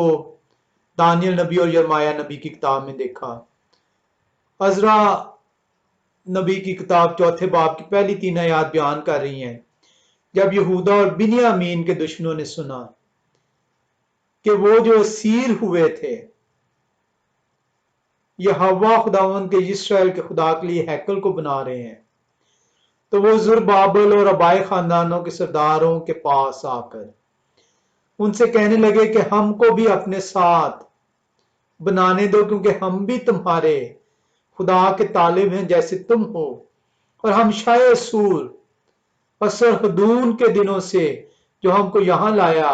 दानियल नबी और यिर्मयाह नबी की किताब में देखा। अजरा नबी की किताब 4 बाब की पहली 3 आयत बयान कर रही हैं, जब यहूदा और बिन्यामीन के दुश्मनों ने सुना कि वो जो असीर हुए थे यहोवा खुदावंद के इस्राएल के खुदा के लिए हैकल को बना रहे हैं, तो वो ज़ुरबाबेल और अबाई खानदानों के सरदारों के पास आकर उनसे कहने लगे कि हमको भी अपने साथ बनाने दो, क्योंकि हम भी तुम्हारे खुदा के तालिब हैं जैसे तुम हो, और हम शाये सूर और सरहदून के दिनों से जो हमको यहां लाया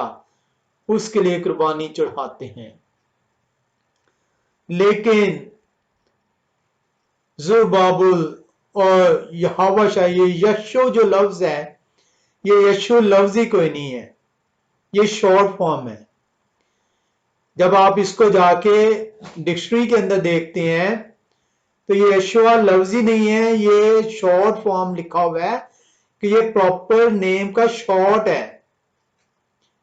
उसके लिए कुर्बानी चढ़ाते हैं। लेकिन ज़ुरबाबेल और यहोवा शाह, ये यशो जो लफ्ज है, ये यशो लफ्ज ही कोई नहीं है, ये शॉर्ट फॉर्म है। जब आप इसको जाके डिक्शनरी के अंदर देखते हैं तो ये यशोआ लफ्ज ही नहीं है, ये शॉर्ट फॉर्म लिखा हुआ है कि ये प्रॉपर नेम का शॉर्ट है।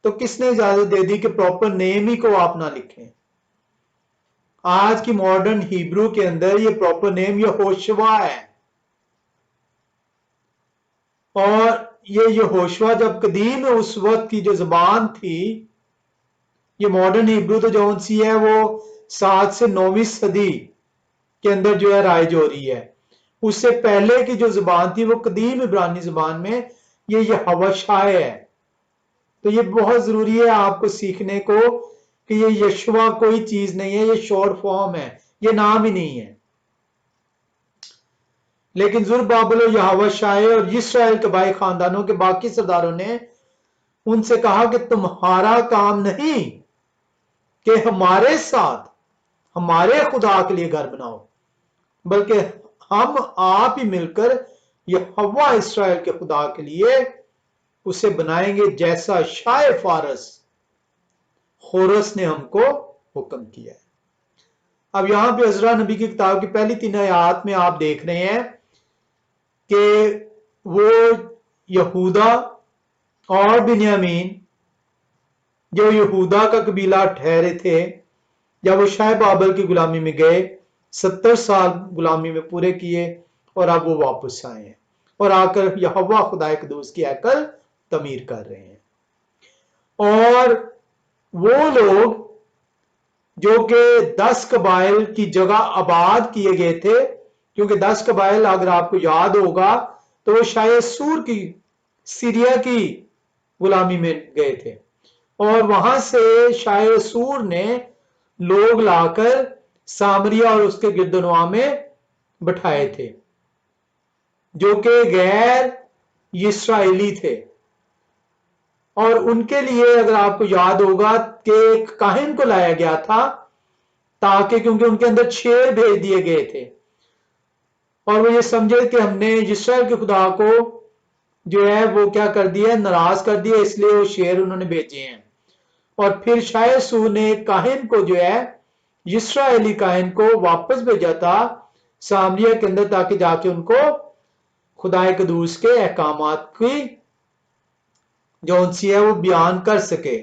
तो किसने इजाजत दे दी कि प्रॉपर नेम ही को आप ना लिखें? आज की मॉडर्न हिब्रू के अंदर ये प्रॉपर नेम यहोशुआ है। और ये यहोशुआ जब कदीम उस वक्त की जो जुबान थी, ये मॉडर्न हिब्रू तो जो सी है वो 7 से 9वीं सदी के अंदर जो है राइज हो रही है। उससे पहले की जो जुबान थी वो कदीम इब्रानी जुबान में ये यहोशुआ है। तो ये बहुत जरूरी है आपको सीखने को कि ये यशवा कोई चीज नहीं है, ये शॉर्ट फॉर्म है, ये नाम ही नहीं है। लेकिन जुरबाबेल और यहोशुआ और इस्राएल के भाई खानदानों के बाकी सरदारों ने उनसे कहा कि तुम्हारा काम नहीं कि हमारे साथ हमारे खुदा के लिए घर बनाओ, बल्कि हम आप ही मिलकर यहोवा इस्राएल के खुदा के लिए उसे बनाएंगे जैसा शाह फारस होरस ने हमको हुक्म किया है। अब यहां पे अज़रा नबी की किताब की पहली 3 आयत में आप देख रहे हैं कि वो यहूदा और बिन्यामीन जो यहूदा का कबीला ठहरे थे, जब वो शाह बाबल की गुलामी में गए, 70 साल गुलामी में पूरे किए और अब वो वापस आए हैं और आकर यहोवा खुदा कदूस की हैकल तमीर कर रहे हैं। और वो लोग जो कि 10 कबाइल की जगह आबाद किए गए थे, क्योंकि 10 कबाइल अगर आपको याद होगा तो वो शायद सूर की सीरिया की गुलामी में गए थे और वहां से शायद सूर ने लोग लाकर सामरिया और उसके गिरदनवा में बिठाए थे जो कि गैर इस्राएली थे। और उनके लिए अगर आपको याद होगा कि एक काहिन को लाया गया था ताकि, क्योंकि उनके अंदर शेर भेज दिए गए थे और वो ये समझे कि हमने इस्राएल के खुदा को जो है वो क्या कर दिया, नाराज कर दिया, इसलिए वो शेर उन्होंने भेजे हैं। और फिर शायद सू ने काहिन को जो है इस्राएली काहिन को वापस भेजा था सामरिया के अंदर ताकि जाके उनको खुदाए कदूस के अहकामात की जो उनसी है वो बयान कर सके।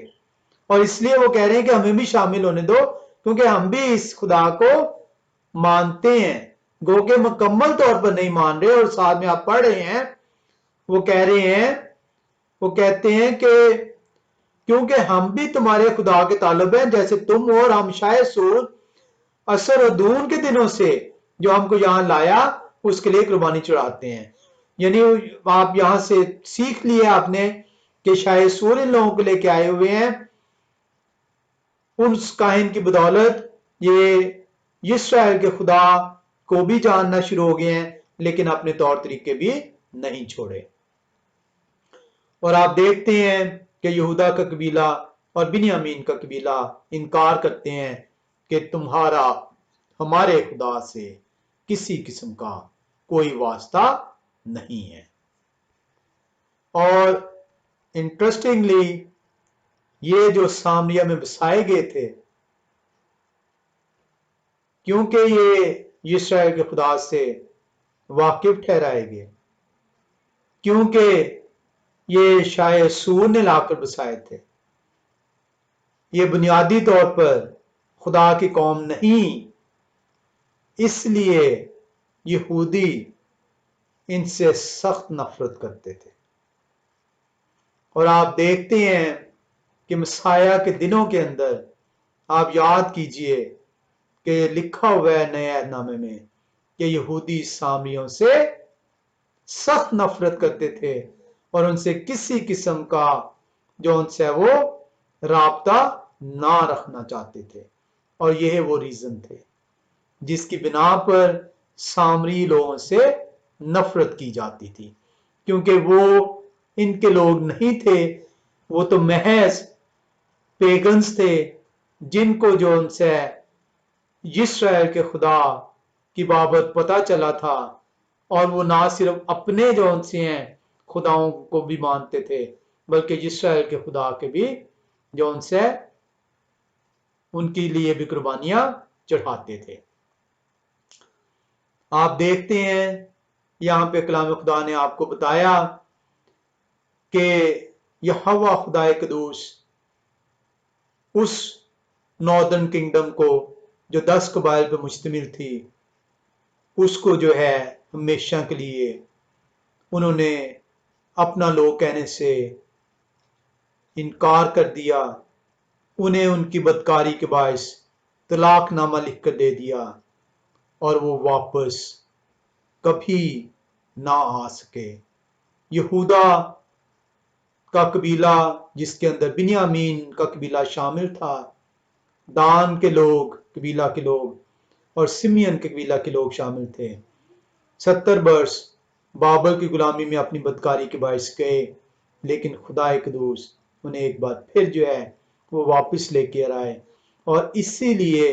और इसलिए वो कह रहे हैं कि हमें भी शामिल होने दो क्योंकि हम भी इस खुदा को मानते हैं, गो के मुकम्मल तौर पर नहीं मान रहे। और साथ में आप पढ़ रहे हैं वो कह रहे हैं, वो कहते हैं कि क्योंकि हम भी तुम्हारे खुदा के तालब हैं जैसे तुम और हम शायद सूर असर और दून के दिनों से जो हमको यहां लाया उसके लिए कुर्बानी चढ़ाते हैं। यानी आप यहां से सीख लिए आपने कि शायद सूर इन लोगों को लेके आए हुए हैं, उस काहिन की बदौलत ये इस्राएल के खुदा को भी जानना शुरू हो गए हैं लेकिन अपने तौर तरीके भी नहीं छोड़े। और आप देखते हैं कि यहूदा का कबीला और बिन्यामीन का कबीला इनकार करते हैं कि तुम्हारा हमारे खुदा से किसी किस्म का कोई वास्ता नहीं है। और इंटरेस्टिंगली ये जो सामरिया में बसाए गए थे, क्योंकि ये इस्राएल के खुदा से वाकिफ ठहराए गए, क्योंकि ये शायद सूर ने लाकर बसाए थे, ये बुनियादी तौर पर खुदा की कौम नहीं, इसलिए यहूदी इनसे सख्त नफरत करते थे। और आप देखते हैं कि मसाया के दिनों के अंदर आप याद कीजिए कि लिखा हुआ है नए अहदनामे में कि यहूदी सामरियों से सख्त नफरत करते थे और उनसे किसी किस्म का जो उनसे वो राब्ता ना रखना चाहते थे। और यह वो रीजन थे जिसकी बिना पर सामरी लोगों से नफरत की जाती थी, क्योंकि वो इनके लोग नहीं थे, वो तो महज पेगन्स थे जिनको जो उनसे इस्राएल के खुदा की बाबत पता चला था اور وہ نہ صرف اپنے جو ان سے ہیں خداؤں کو بھی مانتے تھے بلکہ اسرائیل کے خدا کے بھی جو ان سے ان کے لیے بھی قربانیاں چڑھاتے تھے۔ آپ دیکھتے ہیں یہاں پہ کلام خدا نے آپ کو بتایا کہ یہوہ خدا قدوس اس ناردرن کنگڈم کو جو 10 قبائل پہ مشتمل تھی اس کو جو ہے ہمیشہ کے لیے انہوں نے اپنا لوگ کہنے سے انکار کر دیا، انہیں ان کی بدکاری کے باعث طلاق نامہ لکھ کر دے دیا اور وہ واپس کبھی نہ آ سکے۔ یہودا کا قبیلہ جس کے اندر بنیامین کا قبیلہ شامل تھا، دان کے لوگ قبیلہ کے لوگ اور سمیون کے قبیلہ کے لوگ شامل تھے، 70 برس بابل کی غلامی میں اپنی بدکاری کے باعث گئے، لیکن خدا قدوس انہیں ایک بار پھر جو ہے وہ واپس لے کے آئے۔ اور اسی لیے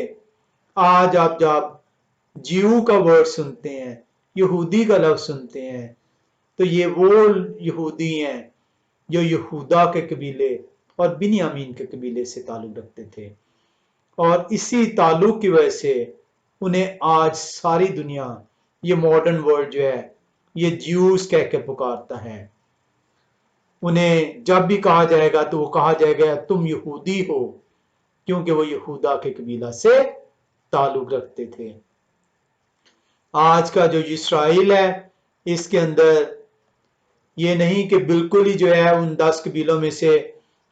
آج آپ جب جیو کا ورڈ سنتے ہیں، یہودی کا لفظ سنتے ہیں، تو یہ وہ یہودی ہیں جو یہودا کے قبیلے اور بنیامین کے قبیلے سے تعلق رکھتے تھے، اور اسی تعلق کی وجہ سے انہیں آج ساری دنیا یہ ماڈرن ورلڈ جو ہے یہ جیوز کہہ کے پکارتا ہے۔ انہیں جب بھی کہا جائے گا تو وہ کہا جائے گا تم یہودی ہو، کیونکہ وہ یہودا کے قبیلہ سے تعلق رکھتے تھے۔ آج کا جو اسرائیل ہے اس کے اندر یہ نہیں کہ بالکل ہی جو ہے ان 10 قبیلوں میں سے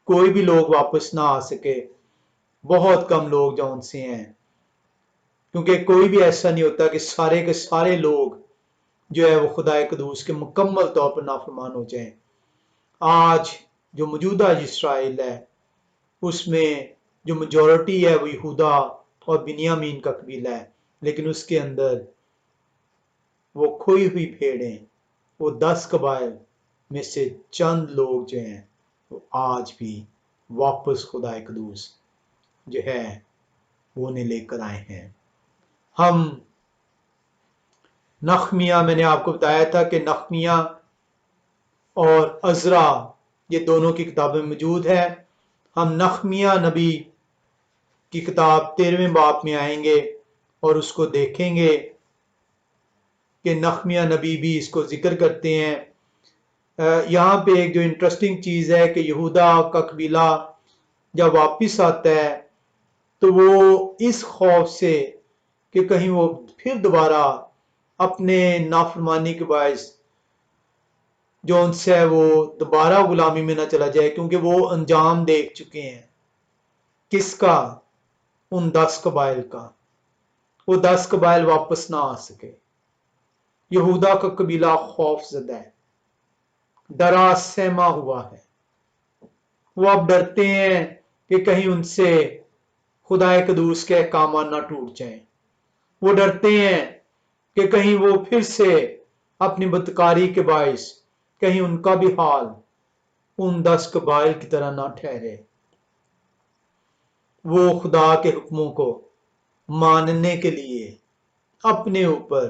کوئی بھی لوگ واپس نہ آ سکے، بہت کم لوگ جو ان سے ہیں، کیونکہ کوئی بھی ایسا نہیں ہوتا کہ سارے کے سارے لوگ جو ہے وہ خدا قدوس کے مکمل طور پر نافرمان ہو جائیں۔ آج جو موجودہ اسرائیل ہے اس میں جو میجورٹی ہے وہ یہودا اور بنیامین کا قبیلہ ہے، لیکن اس کے اندر وہ کھوئی ہوئی بھیڑیں، وہ 10 قبائل میں سے چند لوگ جو ہیں وہ آج بھی واپس خدا قدوس جو ہے وہ انہیں لے کر آئے ہیں۔ ہم نحمیہ، میں نے آپ کو بتایا تھا کہ نحمیہ اور عزرا یہ دونوں کی کتابیں موجود ہیں۔ ہم نحمیہ نبی کی کتاب 13ویں باب میں آئیں گے اور اس کو دیکھیں گے کہ نحمیہ نبی بھی اس کو ذکر کرتے ہیں۔ یہاں پہ ایک جو انٹرسٹنگ چیز ہے کہ یہودا کا قبیلہ جب واپس آتا ہے تو وہ اس خوف سے کہ کہیں وہ پھر دوبارہ اپنے نافرمانی کے باعث جو ان سے ہے وہ دوبارہ غلامی میں نہ چلا جائے، کیونکہ وہ انجام دیکھ چکے ہیں کس کا؟ ان 10 قبائل کا۔ وہ 10 قبائل واپس نہ آ سکے۔ یہودا کا قبیلہ خوف زدہ ہے، ڈرا سہما ہوا ہے، وہ اب ڈرتے ہیں کہ کہیں ان سے خدا قدوس کے احکامات نہ ٹوٹ جائیں، وہ ڈرتے ہیں کہ کہیں وہ پھر سے اپنی بدکاری کے باعث کہیں ان کا بھی حال ان 10 قبائل کی طرح نہ ٹھہرے۔ وہ خدا کے حکموں کو ماننے کے لیے اپنے اوپر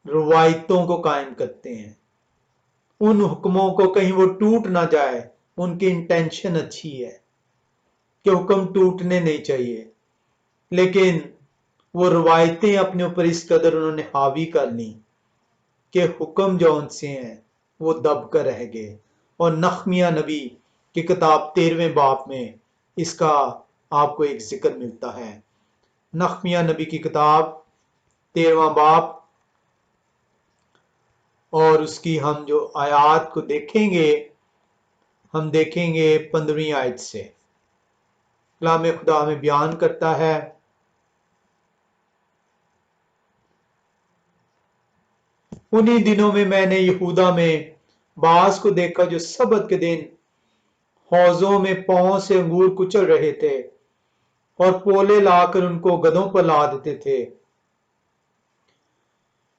روایتوں کو قائم کرتے ہیں، ان حکموں کو کہیں وہ ٹوٹ نہ جائے۔ ان کی انٹینشن اچھی ہے کہ حکم ٹوٹنے نہیں چاہیے، لیکن وہ روایتیں اپنے اوپر اس قدر انہوں نے حاوی کر لی کہ حکم جو ان سے ہیں وہ دب کر رہ گئے۔ اور نحمیہ نبی کی کتاب 13ویں باب میں اس کا آپ کو ایک ذکر ملتا ہے۔ نحمیہ نبی کی کتاب 13واں باب اور اس کی ہم جو آیات کو دیکھیں گے، ہم دیکھیں گے 15ویں آیت سے۔ کلام خدا ہمیں بیان کرتا ہے، انہی دنوں میں نے یہودا میں بعض کو دیکھا جو سبت کے دن حوضوں میں پاؤں سے انگور کچل رہے تھے اور پولے لا کر ان کو گدھوں پر لا دیتے تھے۔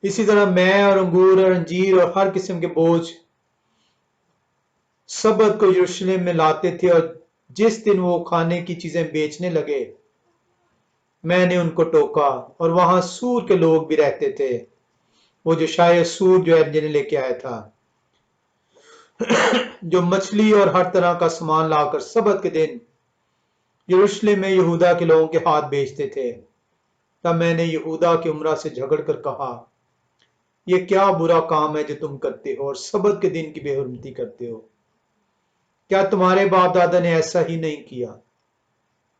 اسی طرح میں اور انگور اور انجیر اور ہر قسم کے بوجھ سبت کو یروشلم میں لاتے تھے، اور جس دن وہ کھانے کی چیزیں بیچنے لگے میں نے ان کو ٹوکا، اور وہاں سور کے لوگ بھی رہتے تھے۔ وہ جو شاہ سور جو ہے جنہیں لے کے آیا تھا، جو مچھلی اور ہر طرح کا سامان لا کر سبت کے دن یروشلم میں یہودا کے لوگوں کے ہاتھ بیچتے تھے، تب میں نے یہودا کے عمرہ سے جھگڑ کر کہا، یہ کیا برا کام ہے جو تم کرتے ہو اور سبت کے دن کی بے حرمتی کرتے ہو؟ کیا تمہارے باپ دادا نے ایسا ہی نہیں کیا؟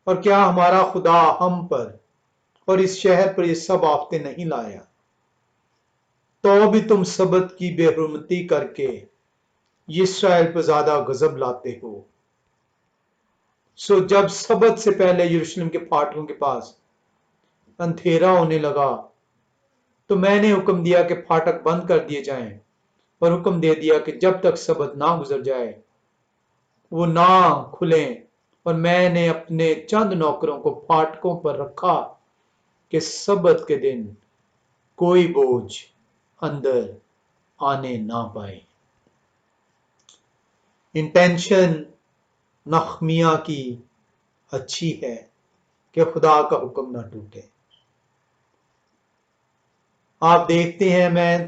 اور کیا ہمارا خدا ہم پر اور اس شہر پر یہ سب آفتے نہیں لایا؟ تو بھی تم سبت کی بے حرمتی کر کے اسرائیل پر زیادہ غضب لاتے ہو۔ سو جب سبت سے پہلے یروشلم کے پھاٹکوں کے پاس اندھیرا ہونے لگا تو میں نے حکم دیا کہ پھاٹک بند کر دیے جائیں، اور حکم دے دیا کہ جب تک سبت نہ گزر جائے وہ نہ کھلیں، اور میں نے اپنے چند نوکروں کو پھاٹکوں پر رکھا کہ سبت کے دن کوئی بوجھ اندر آنے نہ پائے۔ انٹینشن نحمیہ کی اچھی ہے کہ خدا کا حکم نہ ٹوٹے۔ آپ دیکھتے ہیں، میں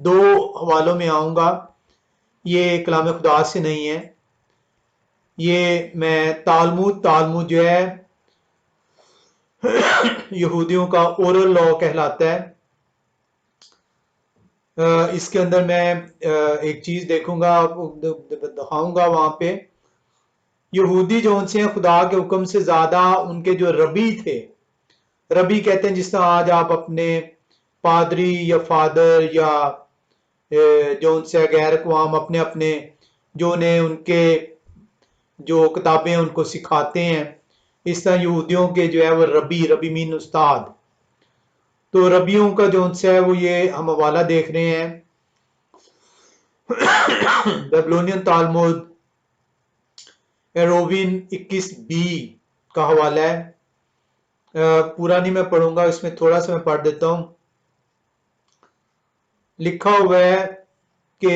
دو حوالوں میں آؤں گا، یہ کلام خدا سے نہیں ہے، یہ میں تالمود جو ہے یہودیوں کا اورل لا کہلاتا ہے، اس کے اندر میں ایک چیز دیکھوں گا، دکھاؤں گا، وہاں پہ یہودی جو ان سے خدا کے حکم سے زیادہ ان کے جو ربی تھے، ربی کہتے ہیں جس طرح آج آپ اپنے پادری یا فادر یا جو ان سے غیر اقوام اپنے اپنے جو انہیں ان کے جو کتابیں ان کو سکھاتے ہیں، اس طرح یہودیوں کے جو ہے وہ ربی مین استاد، تو ربیوں کا جو ان سے ہے وہ یہ ہم حوالہ دیکھ رہے ہیں، بیبلونین تالمود ایرووین 21b کا حوالہ ہے، پورا نہیں میں پڑھوں گا، اس میں تھوڑا سا میں پڑھ دیتا ہوں۔ لکھا ہوا ہے کہ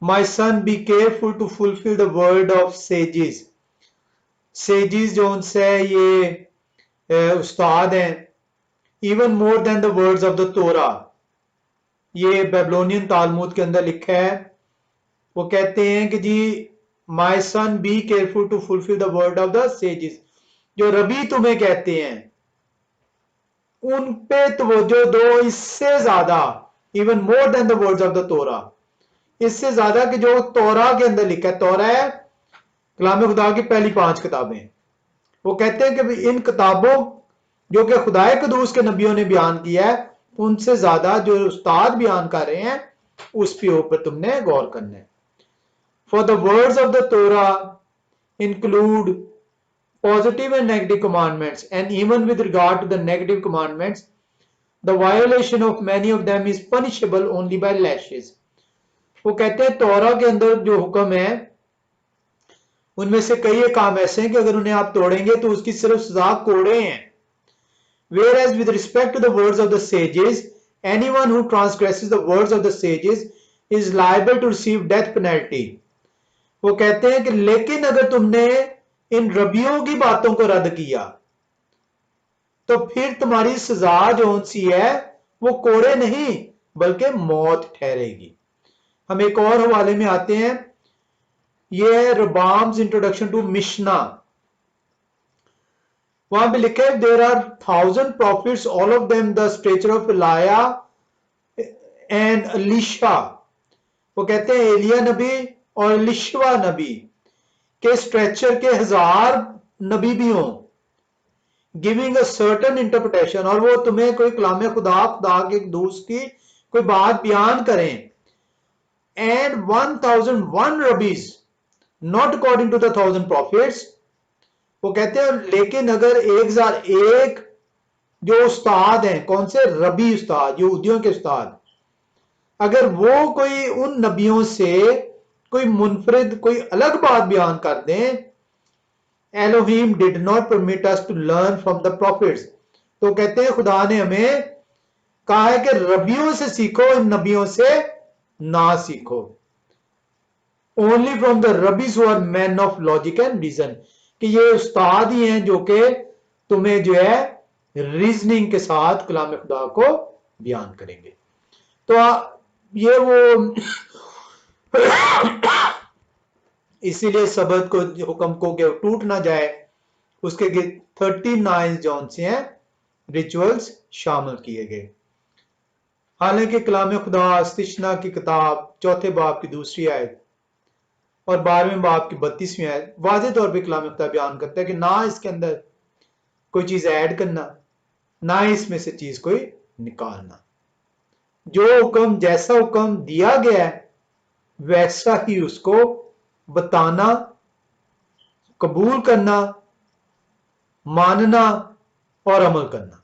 My son, be careful to fulfill the word of sages. Sages جو ان سے یہ استاد ہیں، even more than the words of the Torah. یہ بیبلونین تالمود کے اندر لکھا ہے، وہ کہتے ہیں کہ جی my son be careful to fulfill the word of the sages. جو ربی تمہیں کہتے ہیں ان پہ توجہ دو، اس سے زیادہ even more than the words of the Torah، اس سے زیادہ کہ جو تورا کے اندر لکھا ہے۔ تورا ہے کلام خدا کی پہلی 5 کتابیں، وہ کہتے ہیں کہ ان کتابوں جو کہ خدا قدوس کے نبیوں نے بیان کیا ہے، ان سے زیادہ جو استاد بیان کر رہے ہیں اس پہ اوپر تم نے غور کرنا ہے۔ For the words of the Torah include positive and negative commandments, and even with regard to the negative commandments, the violation of many of them is punishable only by lashes. وہ کہتے ہیں تورا کے اندر جو حکم ہے ان میں سے کئی کام ایسے ہیں کہ اگر انہیں آپ توڑیں گے تو اس کی صرف سزا کوڑے ہیں۔ Whereas with respect to the words of the sages, anyone who transgresses the words of the sages is liable to receive death penalty. وہ کہتے ہیں کہ لیکن اگر تم نے ان ربیوں کی باتوں کو رد کیا تو پھر تمہاری سزا جو سی ہے وہ کوڑے نہیں بلکہ موت ٹھہرے گی۔ ہم ایک اور حوالے میں آتے ہیں، یہ ہے ربامز انٹروڈکشن ٹو مشنا، وہاں پہ لکھا ہے there are 1000 prophets, all of them the stature of Elijah and Elisha. وہ کہتے ہیں ایلیا نبی اور الیشوا نبی کے اسٹریچر کے 1000 نبی بھی ہوں، giving a certain interpretation، اور وہ تمہیں کوئی کلام خدا کے دوست کی کوئی بات بیان کریں، and 1001 rabbis not according to the 1000 prophets. وہ کہتے ہیں لیکن اگر 1001 جو استاد ہیں، کون سے؟ ربی استاد، یہودیوں کے استاد، اگر وہ کوئی ان نبیوں سے کوئی منفرد کوئی الگ بات بیان کر دیں، Elohim did not permit us to learn from the prophets. تو کہتے ہیں خدا نے ہمیں کہا ہے کہ ربیوں سے سیکھو، ان نبیوں سے نہ سیکھو۔ Only from the rabbis who are men of logic and reason، کہ یہ استاد ہی ہیں جو کہ تمہیں جو ہے ریزننگ کے ساتھ کلام خدا کو بیان کریں گے. تو یہ وہ اسی لیے سبت کو حکم کو کہ ٹوٹ نہ جائے اس کے 39 جون سے ہیں ریچولز شامل کیے گئے. حالانکہ کلام خدا استشنا کی کتاب 4 باب کی 2 آیت اور 12 باب کی 32 آیت واضح طور پہ کلام خدا بیان کرتا ہے کہ نہ اس کے اندر کوئی چیز ایڈ کرنا نہ اس میں سے چیز کوئی نکالنا. جو حکم جیسا حکم دیا گیا ہے ویسا ہی اس کو بتانا، قبول کرنا، ماننا اور عمل کرنا.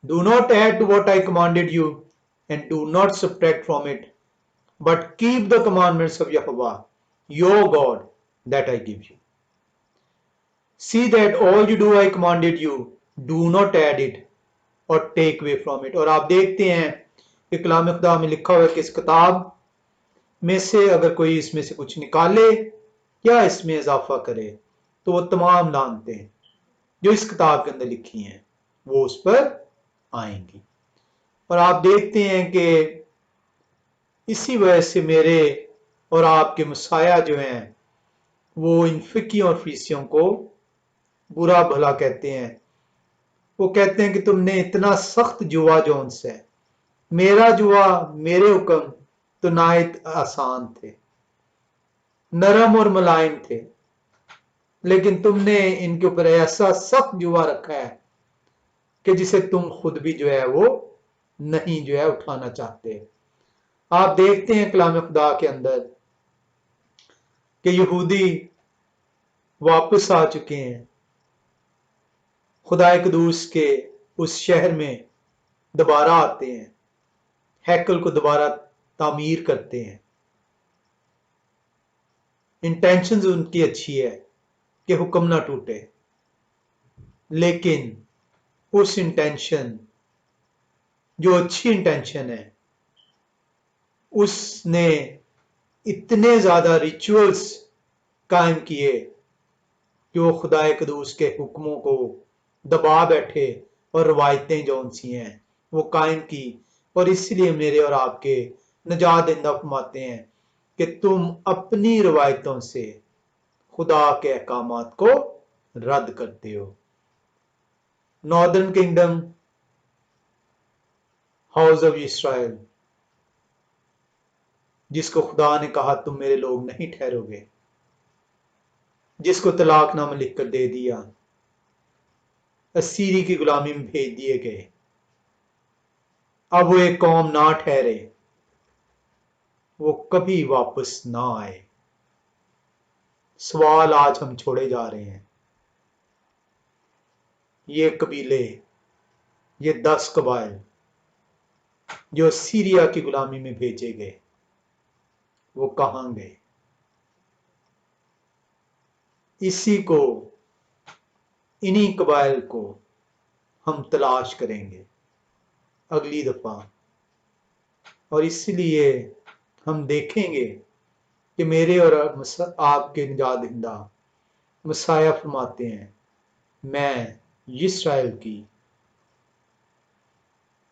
Do not add to what I commanded you and do not subtract from it, but keep the commandments of Yahweh, your God, that I give you. See that all you do I commanded you, do not add it or take away from it. اور آپ دیکھتے ہیں کہ کلام خدا میں لکھا ہوا ہے کہ اس کتاب میں سے اگر کوئی اس میں سے کچھ نکالے یا اس میں اضافہ کرے تو وہ تمام لعنتیں جو اس کتاب کے اندر لکھی ہیں وہ اس پر آئیں گی. اور آپ دیکھتے ہیں کہ اسی وجہ سے میرے اور آپ کے مسایہ جو ہیں وہ ان فقیوں اور فریسیوں کو برا بھلا کہتے ہیں. وہ کہتے ہیں کہ تم نے اتنا سخت جوا جون سے، میرا جوا میرے حکم تو نہایت آسان تھے، نرم اور ملائم تھے، لیکن تم نے ان کے اوپر ایسا سخت جوا رکھا ہے کہ جسے تم خود بھی جو ہے وہ نہیں جو ہے اٹھانا چاہتے. آپ دیکھتے ہیں کلام خدا کے اندر کہ یہودی واپس آ چکے ہیں، خدا قدوس کے اس شہر میں دوبارہ آتے ہیں، ہیکل کو دوبارہ تعمیر کرتے ہیں. انٹینشنز ان کی اچھی ہے کہ حکم نہ ٹوٹے، لیکن اس انٹینشن جو اچھی انٹینشن ہے اس نے اتنے زیادہ ریچولز قائم کیے کہ وہ خدا قدوس کے حکموں کو دبا بیٹھے اور روایتیں جون سی ہیں وہ قائم کی. اور اس لیے میرے اور آپ کے نجات دہندہ فرماتے ہیں کہ تم اپنی روایتوں سے خدا کے احکامات کو رد کرتے ہو. Northern kingdom, house of Israel, جس کو خدا نے کہا تم میرے لوگ نہیں ٹھہرو گے، جس کو طلاق نامہ لکھ کر دے دیا، اسیری کی غلامی میں بھیج دیے گئے، اب وہ ایک قوم نہ ٹھہرے، وہ کبھی واپس نہ آئے. سوال آج ہم چھوڑے جا رہے ہیں. یہ قبیلے، یہ 10 قبائل جو سیریا کی غلامی میں بھیجے گئے وہ کہاں گئے؟ اسی کو، انہی قبائل کو ہم تلاش کریں گے اگلی دفعہ. اور اس لیے ہم دیکھیں گے کہ میرے اور آپ کے نجات دہندہ مسیح فرماتے ہیں میں اسرائیل کی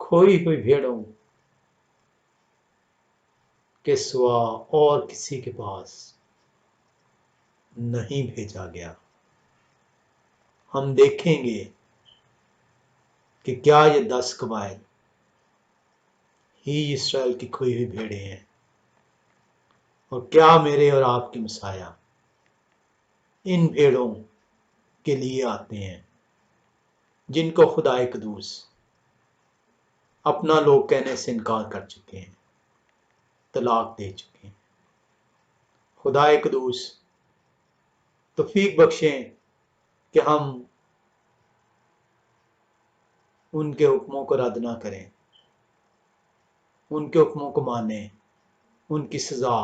کھوئی ہوئی بھیڑوں کے سوا اور کسی کے پاس نہیں بھیجا گیا. ہم دیکھیں گے کہ کیا یہ 10 قبائل ہی اسرائیل کی کھوئی ہوئی بھیڑیں ہیں، اور کیا میرے اور آپ کے مسیح ان بھیڑوں کے لیے آتے ہیں جن کو خدا قدوس اپنا لوگ کہنے سے انکار کر چکے ہیں، طلاق دے چکے ہیں. خدا قدوس توفیق بخشیں کہ ہم ان کے حکموں کو رد نہ کریں، ان کے حکموں کو مانیں، ان کی سزا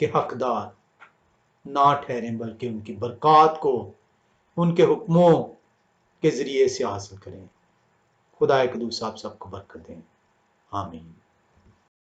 کے حقدار نہ ٹھہریں، بلکہ ان کی برکات کو ان کے حکموں کے ذریعے سے حاصل کریں. خدا قدوس آپ سب کو برکت دیں. آمین.